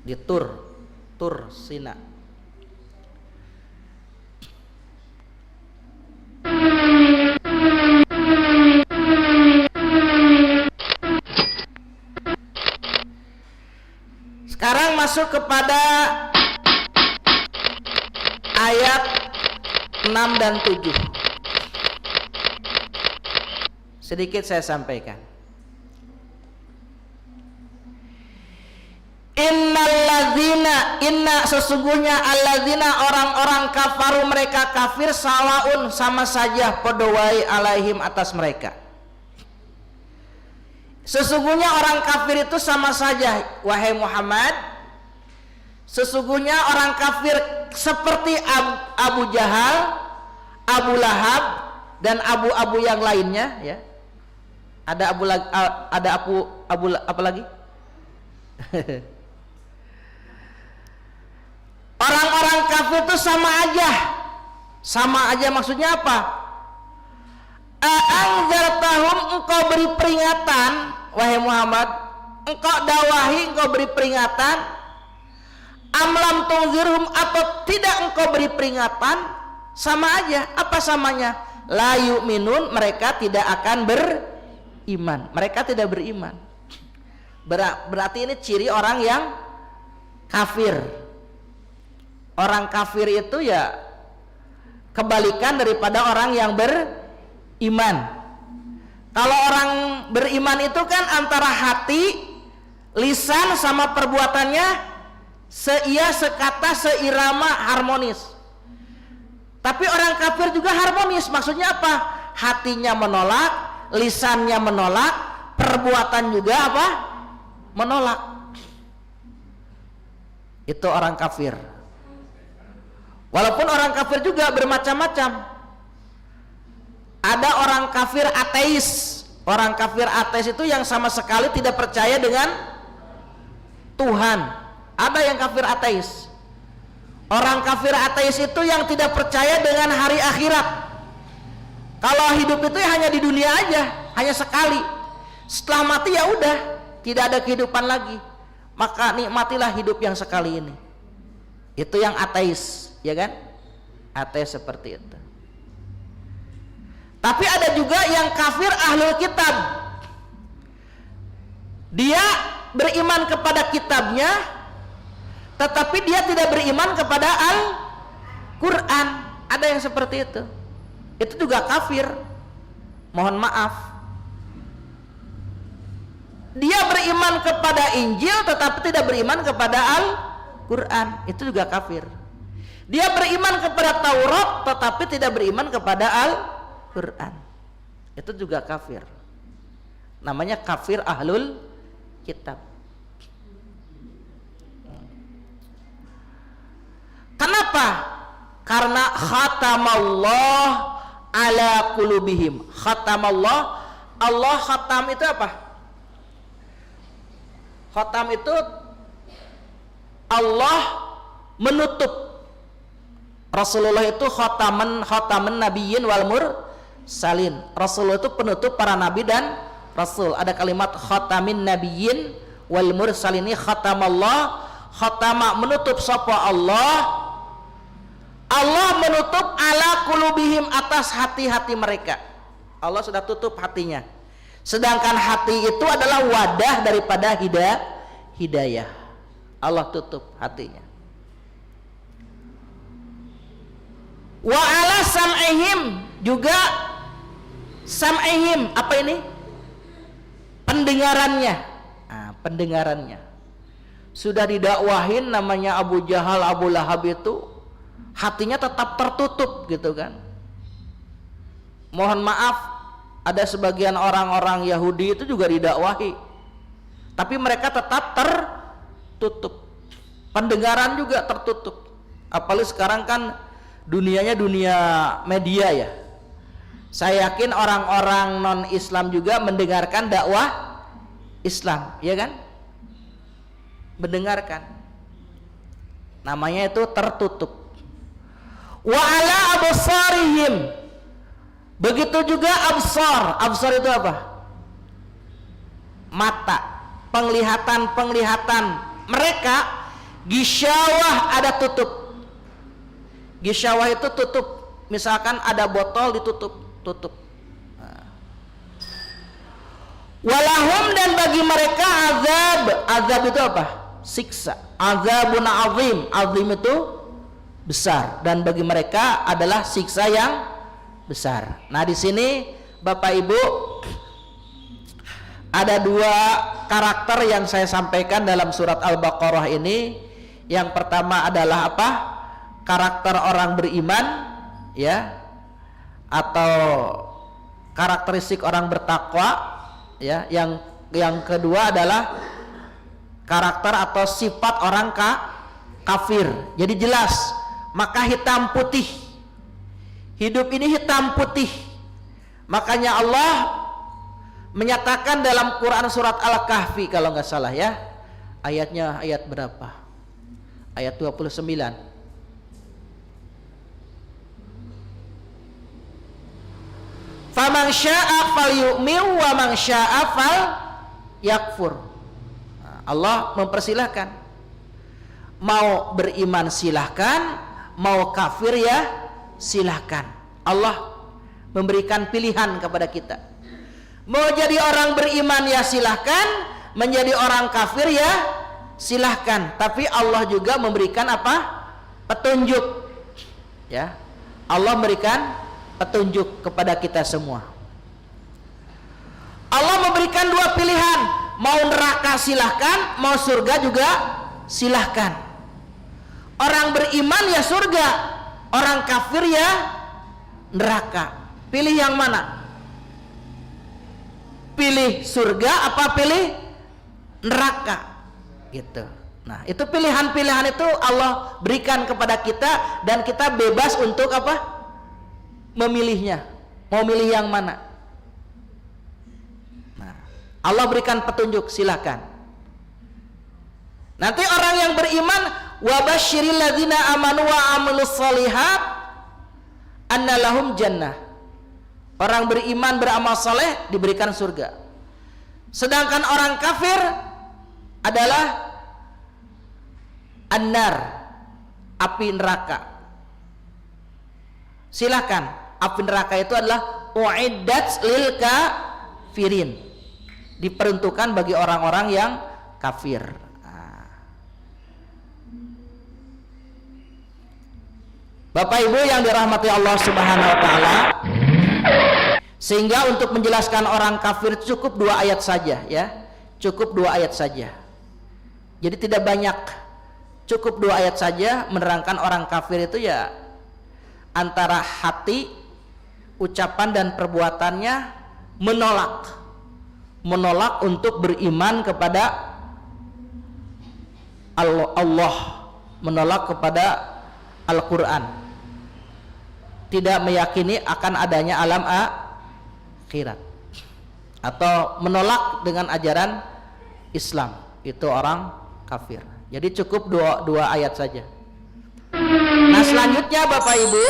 Di Tur Sina. Sekarang masuk kepada ayat 6 dan 7. Sedikit saya sampaikan. Inna sesungguhnya alladzina orang-orang kafaru mereka kafir sawaun sama saja podowai alaihim atas mereka. Sesungguhnya orang kafir itu sama saja wahai Muhammad. Sesungguhnya orang kafir seperti Abu Jahal, Abu Lahab dan abu-abu yang lainnya ya. Ada abu apa lagi? Orang-orang kafir itu sama aja maksudnya apa? A'anzartahum, engkau beri peringatan wahai Muhammad, engkau dakwahi, engkau beri peringatan, amlam tunzirhum, atau tidak engkau beri peringatan, sama aja. Apa samanya? La yu'minun, mereka tidak akan iman. Mereka tidak beriman. Berarti ini ciri orang yang kafir. Orang kafir itu ya kebalikan daripada orang yang beriman. Kalau orang beriman itu kan antara hati, lisan sama perbuatannya seia, sekata, seirama, harmonis. Tapi orang kafir juga harmonis. Maksudnya apa? Hatinya menolak, lisannya menolak, perbuatan juga apa? Menolak. Itu orang kafir. Walaupun orang kafir juga bermacam-macam. Ada orang kafir ateis. Orang kafir ateis itu yang sama sekali tidak percaya dengan Tuhan. Ada yang kafir ateis. Orang kafir ateis itu yang tidak percaya dengan hari akhirat. Kalau hidup itu ya hanya di dunia aja, hanya sekali. Setelah mati ya udah, tidak ada kehidupan lagi. Maka nikmatilah hidup yang sekali ini. Itu yang ateis, ya kan? Ateis seperti itu. Tapi ada juga yang kafir ahlul kitab. Dia beriman kepada kitabnya, tetapi dia tidak beriman kepada Al-Quran. Ada yang seperti itu. Itu juga kafir. Mohon maaf. Dia beriman kepada Injil tetapi tidak beriman kepada Al-Quran. Itu juga kafir. Dia beriman kepada Taurat tetapi tidak beriman kepada Al-Quran. Itu juga kafir. Namanya kafir ahlul kitab. Kenapa? Karena khatamallah ala qulubihim. Khatamallah, Allah khatam itu apa? Khatam itu Allah menutup. Rasulullah itu khataman nabiyyin wal mursalin. Rasulullah itu penutup para nabi dan rasul. Ada kalimat khatamin nabiyyin wal mursalin. Ini khatamallah, khatama menutup sapa Allah. Allah menutup ala qulubihim, atas hati-hati mereka. Allah sudah tutup hatinya. Sedangkan hati itu adalah wadah daripada hidayah. Allah tutup hatinya. Wa ala sam'ihim, juga sam'ihim, apa ini? Pendengarannya. Pendengarannya. Sudah didakwahin namanya Abu Jahal, Abu Lahab itu, hatinya tetap tertutup gitu kan. Mohon maaf, ada sebagian orang-orang Yahudi itu juga didakwahi, tapi mereka tetap tertutup. Pendengaran juga tertutup. Apalagi sekarang kan dunianya dunia media ya. Saya yakin orang-orang non-Islam juga mendengarkan dakwah Islam, ya kan? Mendengarkan. Namanya itu tertutup. Wa ala absarihim, begitu juga absar. Absar itu apa? Mata, penglihatan mereka. Gisyawah ada tutup. Gisyawah itu tutup. Misalkan ada botol ditutup. Walahum, dan bagi mereka azab itu apa? Siksa. Azabun azim. Azim itu besar, dan bagi mereka adalah siksa yang besar. Nah, di sini Bapak Ibu ada dua karakter yang saya sampaikan dalam surat Al-Baqarah ini. Yang pertama adalah apa? Karakter orang beriman, ya, atau karakteristik orang bertakwa, ya. Yang kedua adalah karakter atau sifat orang kafir. Jadi jelas. Maka hitam putih, hidup ini hitam putih. Makanya Allah menyatakan dalam Quran surat Al-Kahfi kalau nggak salah ya, ayatnya ayat berapa? Ayat 29. Faman syaa falyu'min wa man syaa falyakfur. Allah mempersilahkan. Mau beriman silahkan, mau kafir ya silahkan. Allah memberikan pilihan kepada kita. Mau jadi orang beriman ya silahkan, menjadi orang kafir ya silahkan. Tapi Allah juga memberikan apa? Petunjuk. Ya, Allah memberikan petunjuk kepada kita semua. Allah memberikan dua pilihan, mau neraka silahkan, mau surga juga silahkan. Orang beriman ya surga, orang kafir ya neraka. Pilih yang mana? Pilih surga apa pilih neraka? Gitu. Nah, itu pilihan-pilihan itu Allah berikan kepada kita dan kita bebas untuk apa? Memilihnya. Mau milih yang mana? Nah, Allah berikan petunjuk, silakan. Nanti orang yang beriman, wa basyiril ladzina amanu wa amilus shalihat anna lahum jannah. Orang beriman beramal saleh diberikan surga. Sedangkan orang kafir adalah annar, api neraka. Silakan, api neraka itu adalah uiddat lil kafirin, diperuntukkan bagi orang-orang yang kafir. Bapak Ibu yang dirahmati Allah Subhanahu wa taala, sehingga untuk menjelaskan orang kafir cukup 2 ayat saja ya. Cukup 2 ayat saja. Jadi tidak banyak. Cukup 2 ayat saja menerangkan orang kafir itu ya antara hati, ucapan dan perbuatannya menolak untuk beriman kepada Allah, menolak kepada Al-Quran, tidak meyakini akan adanya alam akhirat, atau menolak dengan ajaran Islam. Itu orang kafir. Jadi cukup dua ayat saja. Nah, selanjutnya Bapak Ibu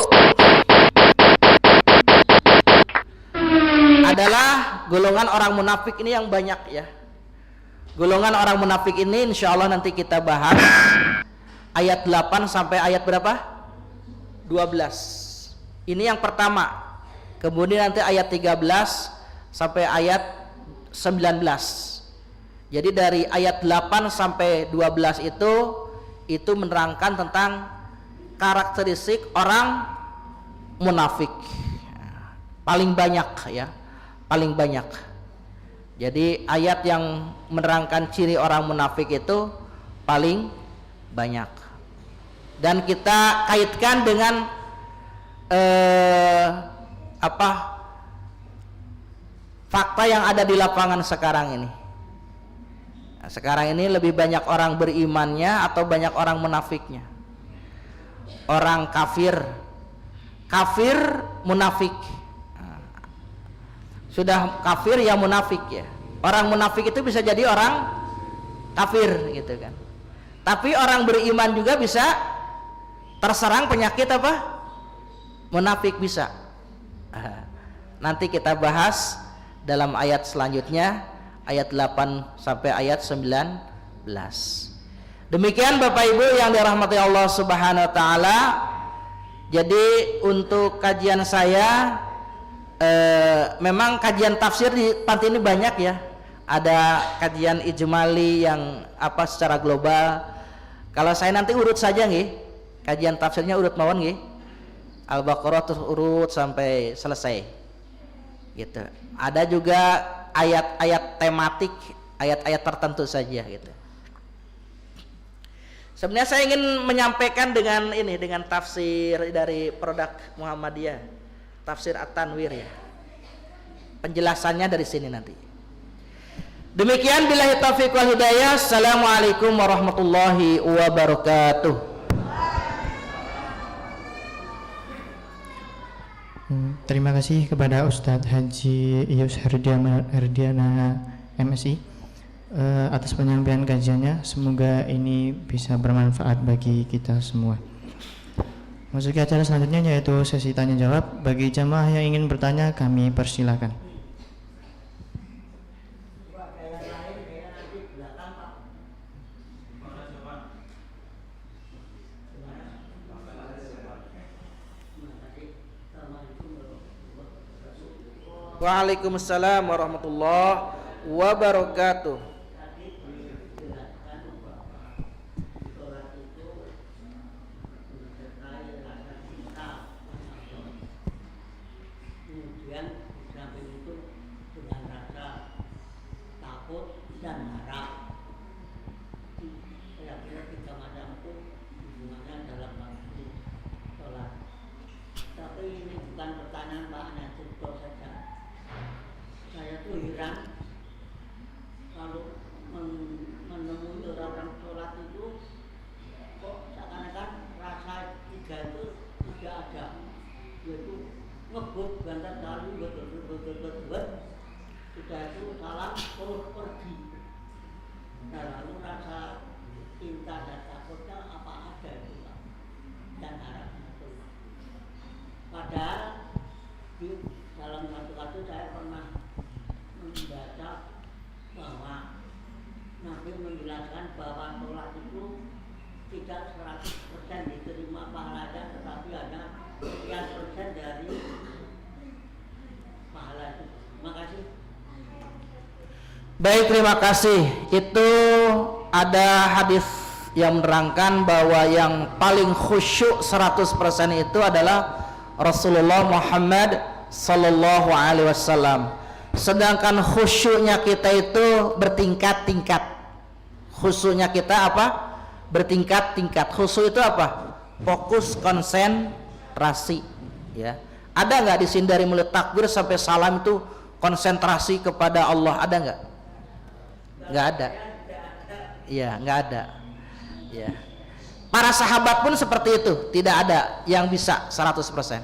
adalah golongan orang munafik ini yang banyak ya. Golongan orang munafik ini insya Allah nanti kita bahas ayat 8 sampai ayat berapa? 12. Ini yang pertama. Kemudian nanti ayat 13 sampai ayat 19. Jadi dari ayat 8 sampai 12 itu menerangkan tentang karakteristik orang munafik. Paling banyak ya, paling banyak. Jadi ayat yang menerangkan ciri orang munafik itu paling banyak. Dan kita kaitkan dengan fakta yang ada di lapangan sekarang ini. Nah, sekarang ini lebih banyak orang berimannya atau banyak orang munafiknya? Orang kafir munafik. Nah, sudah kafir ya munafik ya. Orang munafik itu bisa jadi orang kafir gitu kan. Tapi orang beriman juga bisa terserang penyakit apa? Munafik bisa. Nanti kita bahas dalam ayat selanjutnya, ayat 8 sampai ayat 19. Demikian Bapak Ibu yang dirahmati Allah Subhanahu wa taala. Jadi untuk kajian saya memang kajian tafsir di panti ini banyak ya. Ada kajian ijmali yang apa secara global. Kalau saya nanti urut saja nggih. Kajian tafsirnya urut mawon nggih. Al-Baqarah terus urut sampai selesai. Gitu. Ada juga ayat-ayat tematik, ayat-ayat tertentu saja gitu. Sebenarnya saya ingin menyampaikan dengan ini, dengan tafsir dari produk Muhammadiyah, tafsir At-Tanwir ya. Penjelasannya dari sini nanti. Demikian billahi taufiq wal hidayah. Assalamualaikum warahmatullahi wabarakatuh. Terima kasih kepada Ustadz Haji Iyus Herdiana MSI atas penyampaian kajiannya. Semoga ini bisa bermanfaat bagi kita semua. Masuk ke acara selanjutnya yaitu sesi tanya jawab. Bagi jamaah yang ingin bertanya kami persilakan. Waalaikumsalam warahmatullahi wabarakatuh. Baik, terima kasih. Itu ada hadis yang menerangkan bahwa yang paling khusyuk 100% itu adalah Rasulullah Muhammad sallallahu alaihi wasallam. Sedangkan khusyuknya kita itu bertingkat-tingkat. Khusyuknya kita apa? Bertingkat-tingkat. Khusyuk itu apa? Fokus, konsentrasi, ya. Ada nggak di sini dari mulai takbir sampai salam itu konsentrasi kepada Allah? Ada nggak? Nggak ada. Iya, nggak ada. Ya. Para sahabat pun seperti itu, tidak ada yang bisa 100%.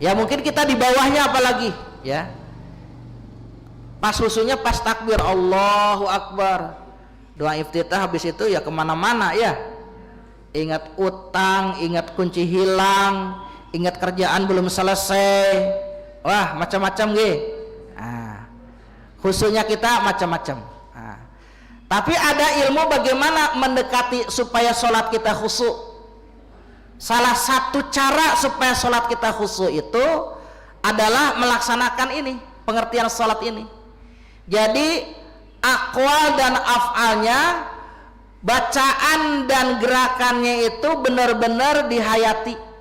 Ya mungkin kita di bawahnya apalagi, ya. Pas khusyuknya pas takbir Allahu Akbar, doa iftitah, habis itu ya kemana-mana ya. Ingat utang, ingat kunci hilang, ingat kerjaan belum selesai, wah macam-macam ge. Khusyuknya kita macam-macam. Tapi ada ilmu bagaimana mendekati supaya sholat kita khusyuk. Salah satu cara supaya sholat kita khusyuk itu adalah melaksanakan ini, pengertian sholat ini. Jadi aqwal dan af'alnya, bacaan dan gerakannya itu benar-benar dihayati.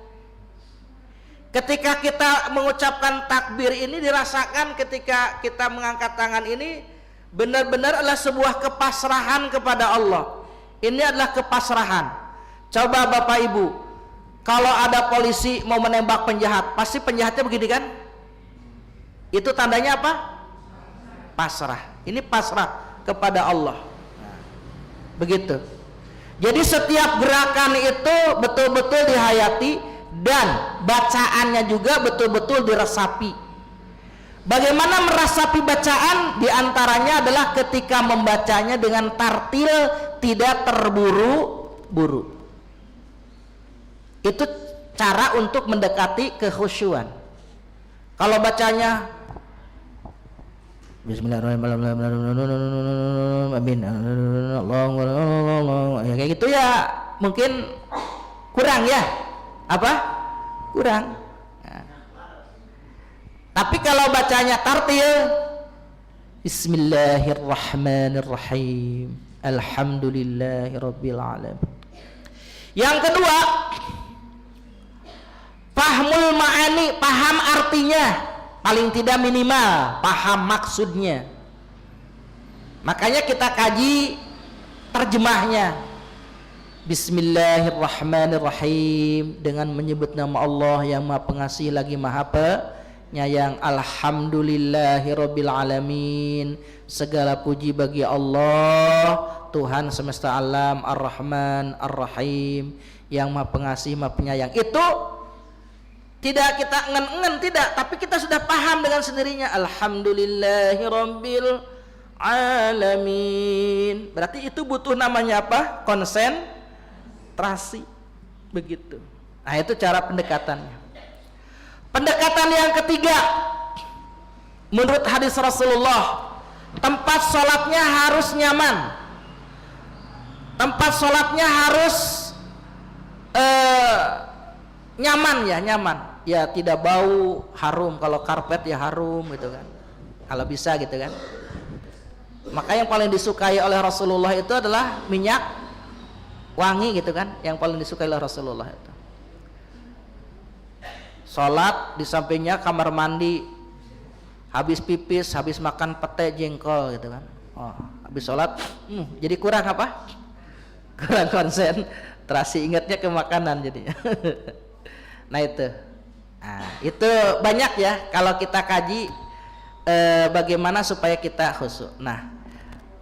Ketika kita mengucapkan takbir ini dirasakan, ketika kita mengangkat tangan ini benar-benar adalah sebuah kepasrahan kepada Allah. Ini adalah kepasrahan. Coba Bapak Ibu, kalau ada polisi mau menembak penjahat, pasti penjahatnya begini kan? Itu tandanya apa? Pasrah. Ini pasrah kepada Allah. Begitu. Jadi setiap gerakan itu betul-betul dihayati dan bacaannya juga betul-betul diresapi. Bagaimana meresapi bacaan? Di antaranya adalah ketika membacanya dengan tartil, tidak terburu-buru. Itu cara untuk mendekati kekhusyuan. Kalau bacanya Bismillahirrahmanirrahim, amin, Allah, ya kayak gitu ya mungkin kurang ya. Apa? Kurang. Nah. Tapi kalau bacanya tartil, Bismillahirrahmanirrahim, Alhamdulillahirabbil alamin. Yang kedua, fahmul ma'ani, paham artinya, paling tidak minimal paham maksudnya. Makanya kita kaji terjemahnya. Bismillahirrahmanirrahim, dengan menyebut nama Allah yang Maha Pengasih lagi Maha Penyayang. Alhamdulillahirabbil alamin, segala puji bagi Allah Tuhan semesta alam, Ar-Rahman Ar-Rahim, yang Maha Pengasih Maha Penyayang. Itu tidak kita engen-engen, tidak, tapi kita sudah paham dengan sendirinya. Alhamdulillahirabbil alamin. Berarti itu butuh namanya apa? Konsentrasi. Begitu. Nah, itu cara pendekatannya. Pendekatan yang ketiga, menurut hadis Rasulullah, tempat sholatnya harus nyaman, tempat sholatnya harus nyaman ya, tidak bau, harum. Kalau karpet ya harum gitu kan, kalau bisa gitu kan. Maka yang paling disukai oleh Rasulullah itu adalah minyak wangi gitu kan, yang paling disukai oleh Rasulullah itu. Sholat di sampingnya kamar mandi, habis pipis, habis makan pete jengkol gitu kan. Oh, habis sholat jadi kurang apa? Kurang konsentrasi, ingatnya ke makanan jadinya. Nah itu banyak ya kalau kita kaji bagaimana supaya kita khusyuk. Nah,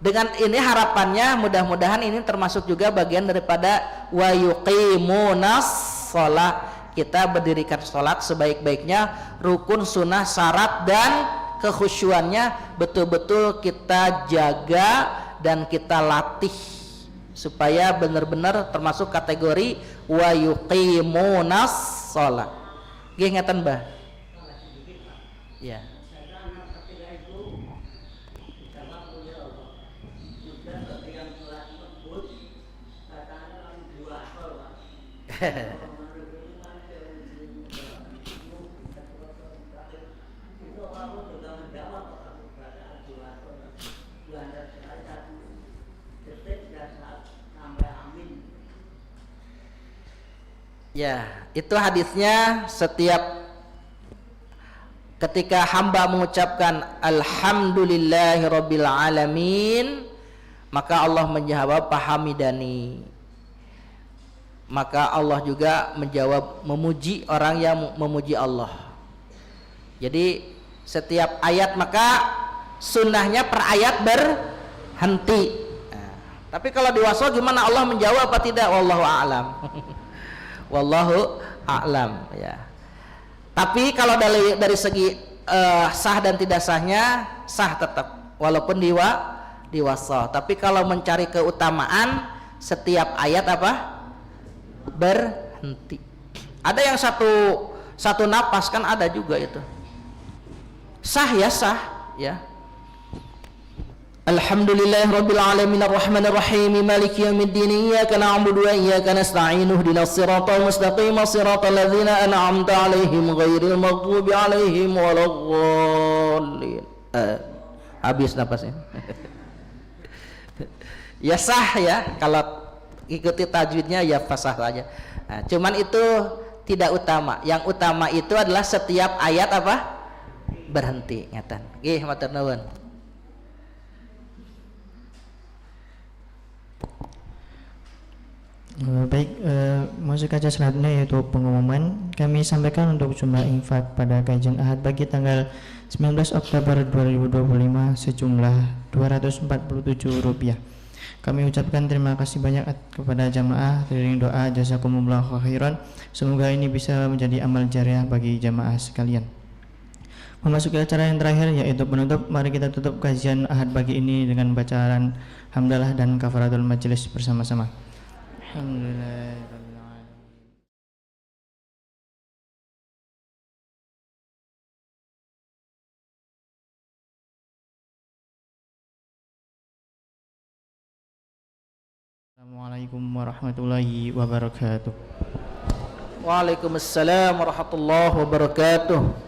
dengan ini harapannya mudah-mudahan ini termasuk juga bagian daripada wa yuqimunas shalah. Kita berdirikan sholat sebaik-baiknya, rukun, sunnah, syarat, dan kekhusyuannya betul-betul kita jaga dan kita latih supaya benar-benar termasuk kategori wa yuqimunas shalah. Nggih ngeten, Mbah? Ya. Ya, itu hadisnya setiap ketika hamba mengucapkan alhamdulillahirabbil alamin, maka Allah menjawab pahamidani. Maka Allah juga menjawab memuji orang yang memuji Allah. Jadi setiap ayat maka sunnahnya per ayat berhenti. Nah, tapi kalau di wasol gimana, Allah menjawab apa tidak? Wallahu a'lam. Wallahu a'lam ya. Tapi kalau dari segi sah dan tidak sahnya, sah tetap walaupun di wasol. Tapi kalau mencari keutamaan, setiap ayat apa? Berhenti. Ada yang satu napas kan, ada juga itu. Sah ya. Alhamdulillahirabbil alamin arrahmanir rahim maliki yaumiddin iyyaka na'budu wa iyyaka nasta'in ihdinas siratal mustaqim siratal ladzina an'amta 'alaihim ghairil maghdubi 'alaihim waladdallin. Habis napasnya. Ya sah ya, kalau ikuti tajwidnya ya fasah saja. Nah, cuman itu tidak utama. Yang utama itu adalah setiap ayat apa? Berhenti. Ngatan. Nggih, matur nuwun. Baik, masuk kaca selanjutnya yaitu pengumuman. Kami sampaikan untuk jumlah infak pada kajian Ahad bagi tanggal 19 Oktober 2025 sejumlah Rp247. Kami ucapkan terima kasih banyak kepada jamaah, teriring doa jazakumullahu khairan. Semoga ini bisa menjadi amal jariah bagi jamaah sekalian. Memasuki acara yang terakhir yaitu penutup, mari kita tutup kajian Ahad pagi ini dengan bacaan hamdalah dan kafaratul majelis bersama-sama. Alhamdulillah. Assalamualaikum warahmatullahi wabarakatuh. Waalaikumsalam warahmatullahi wabarakatuh.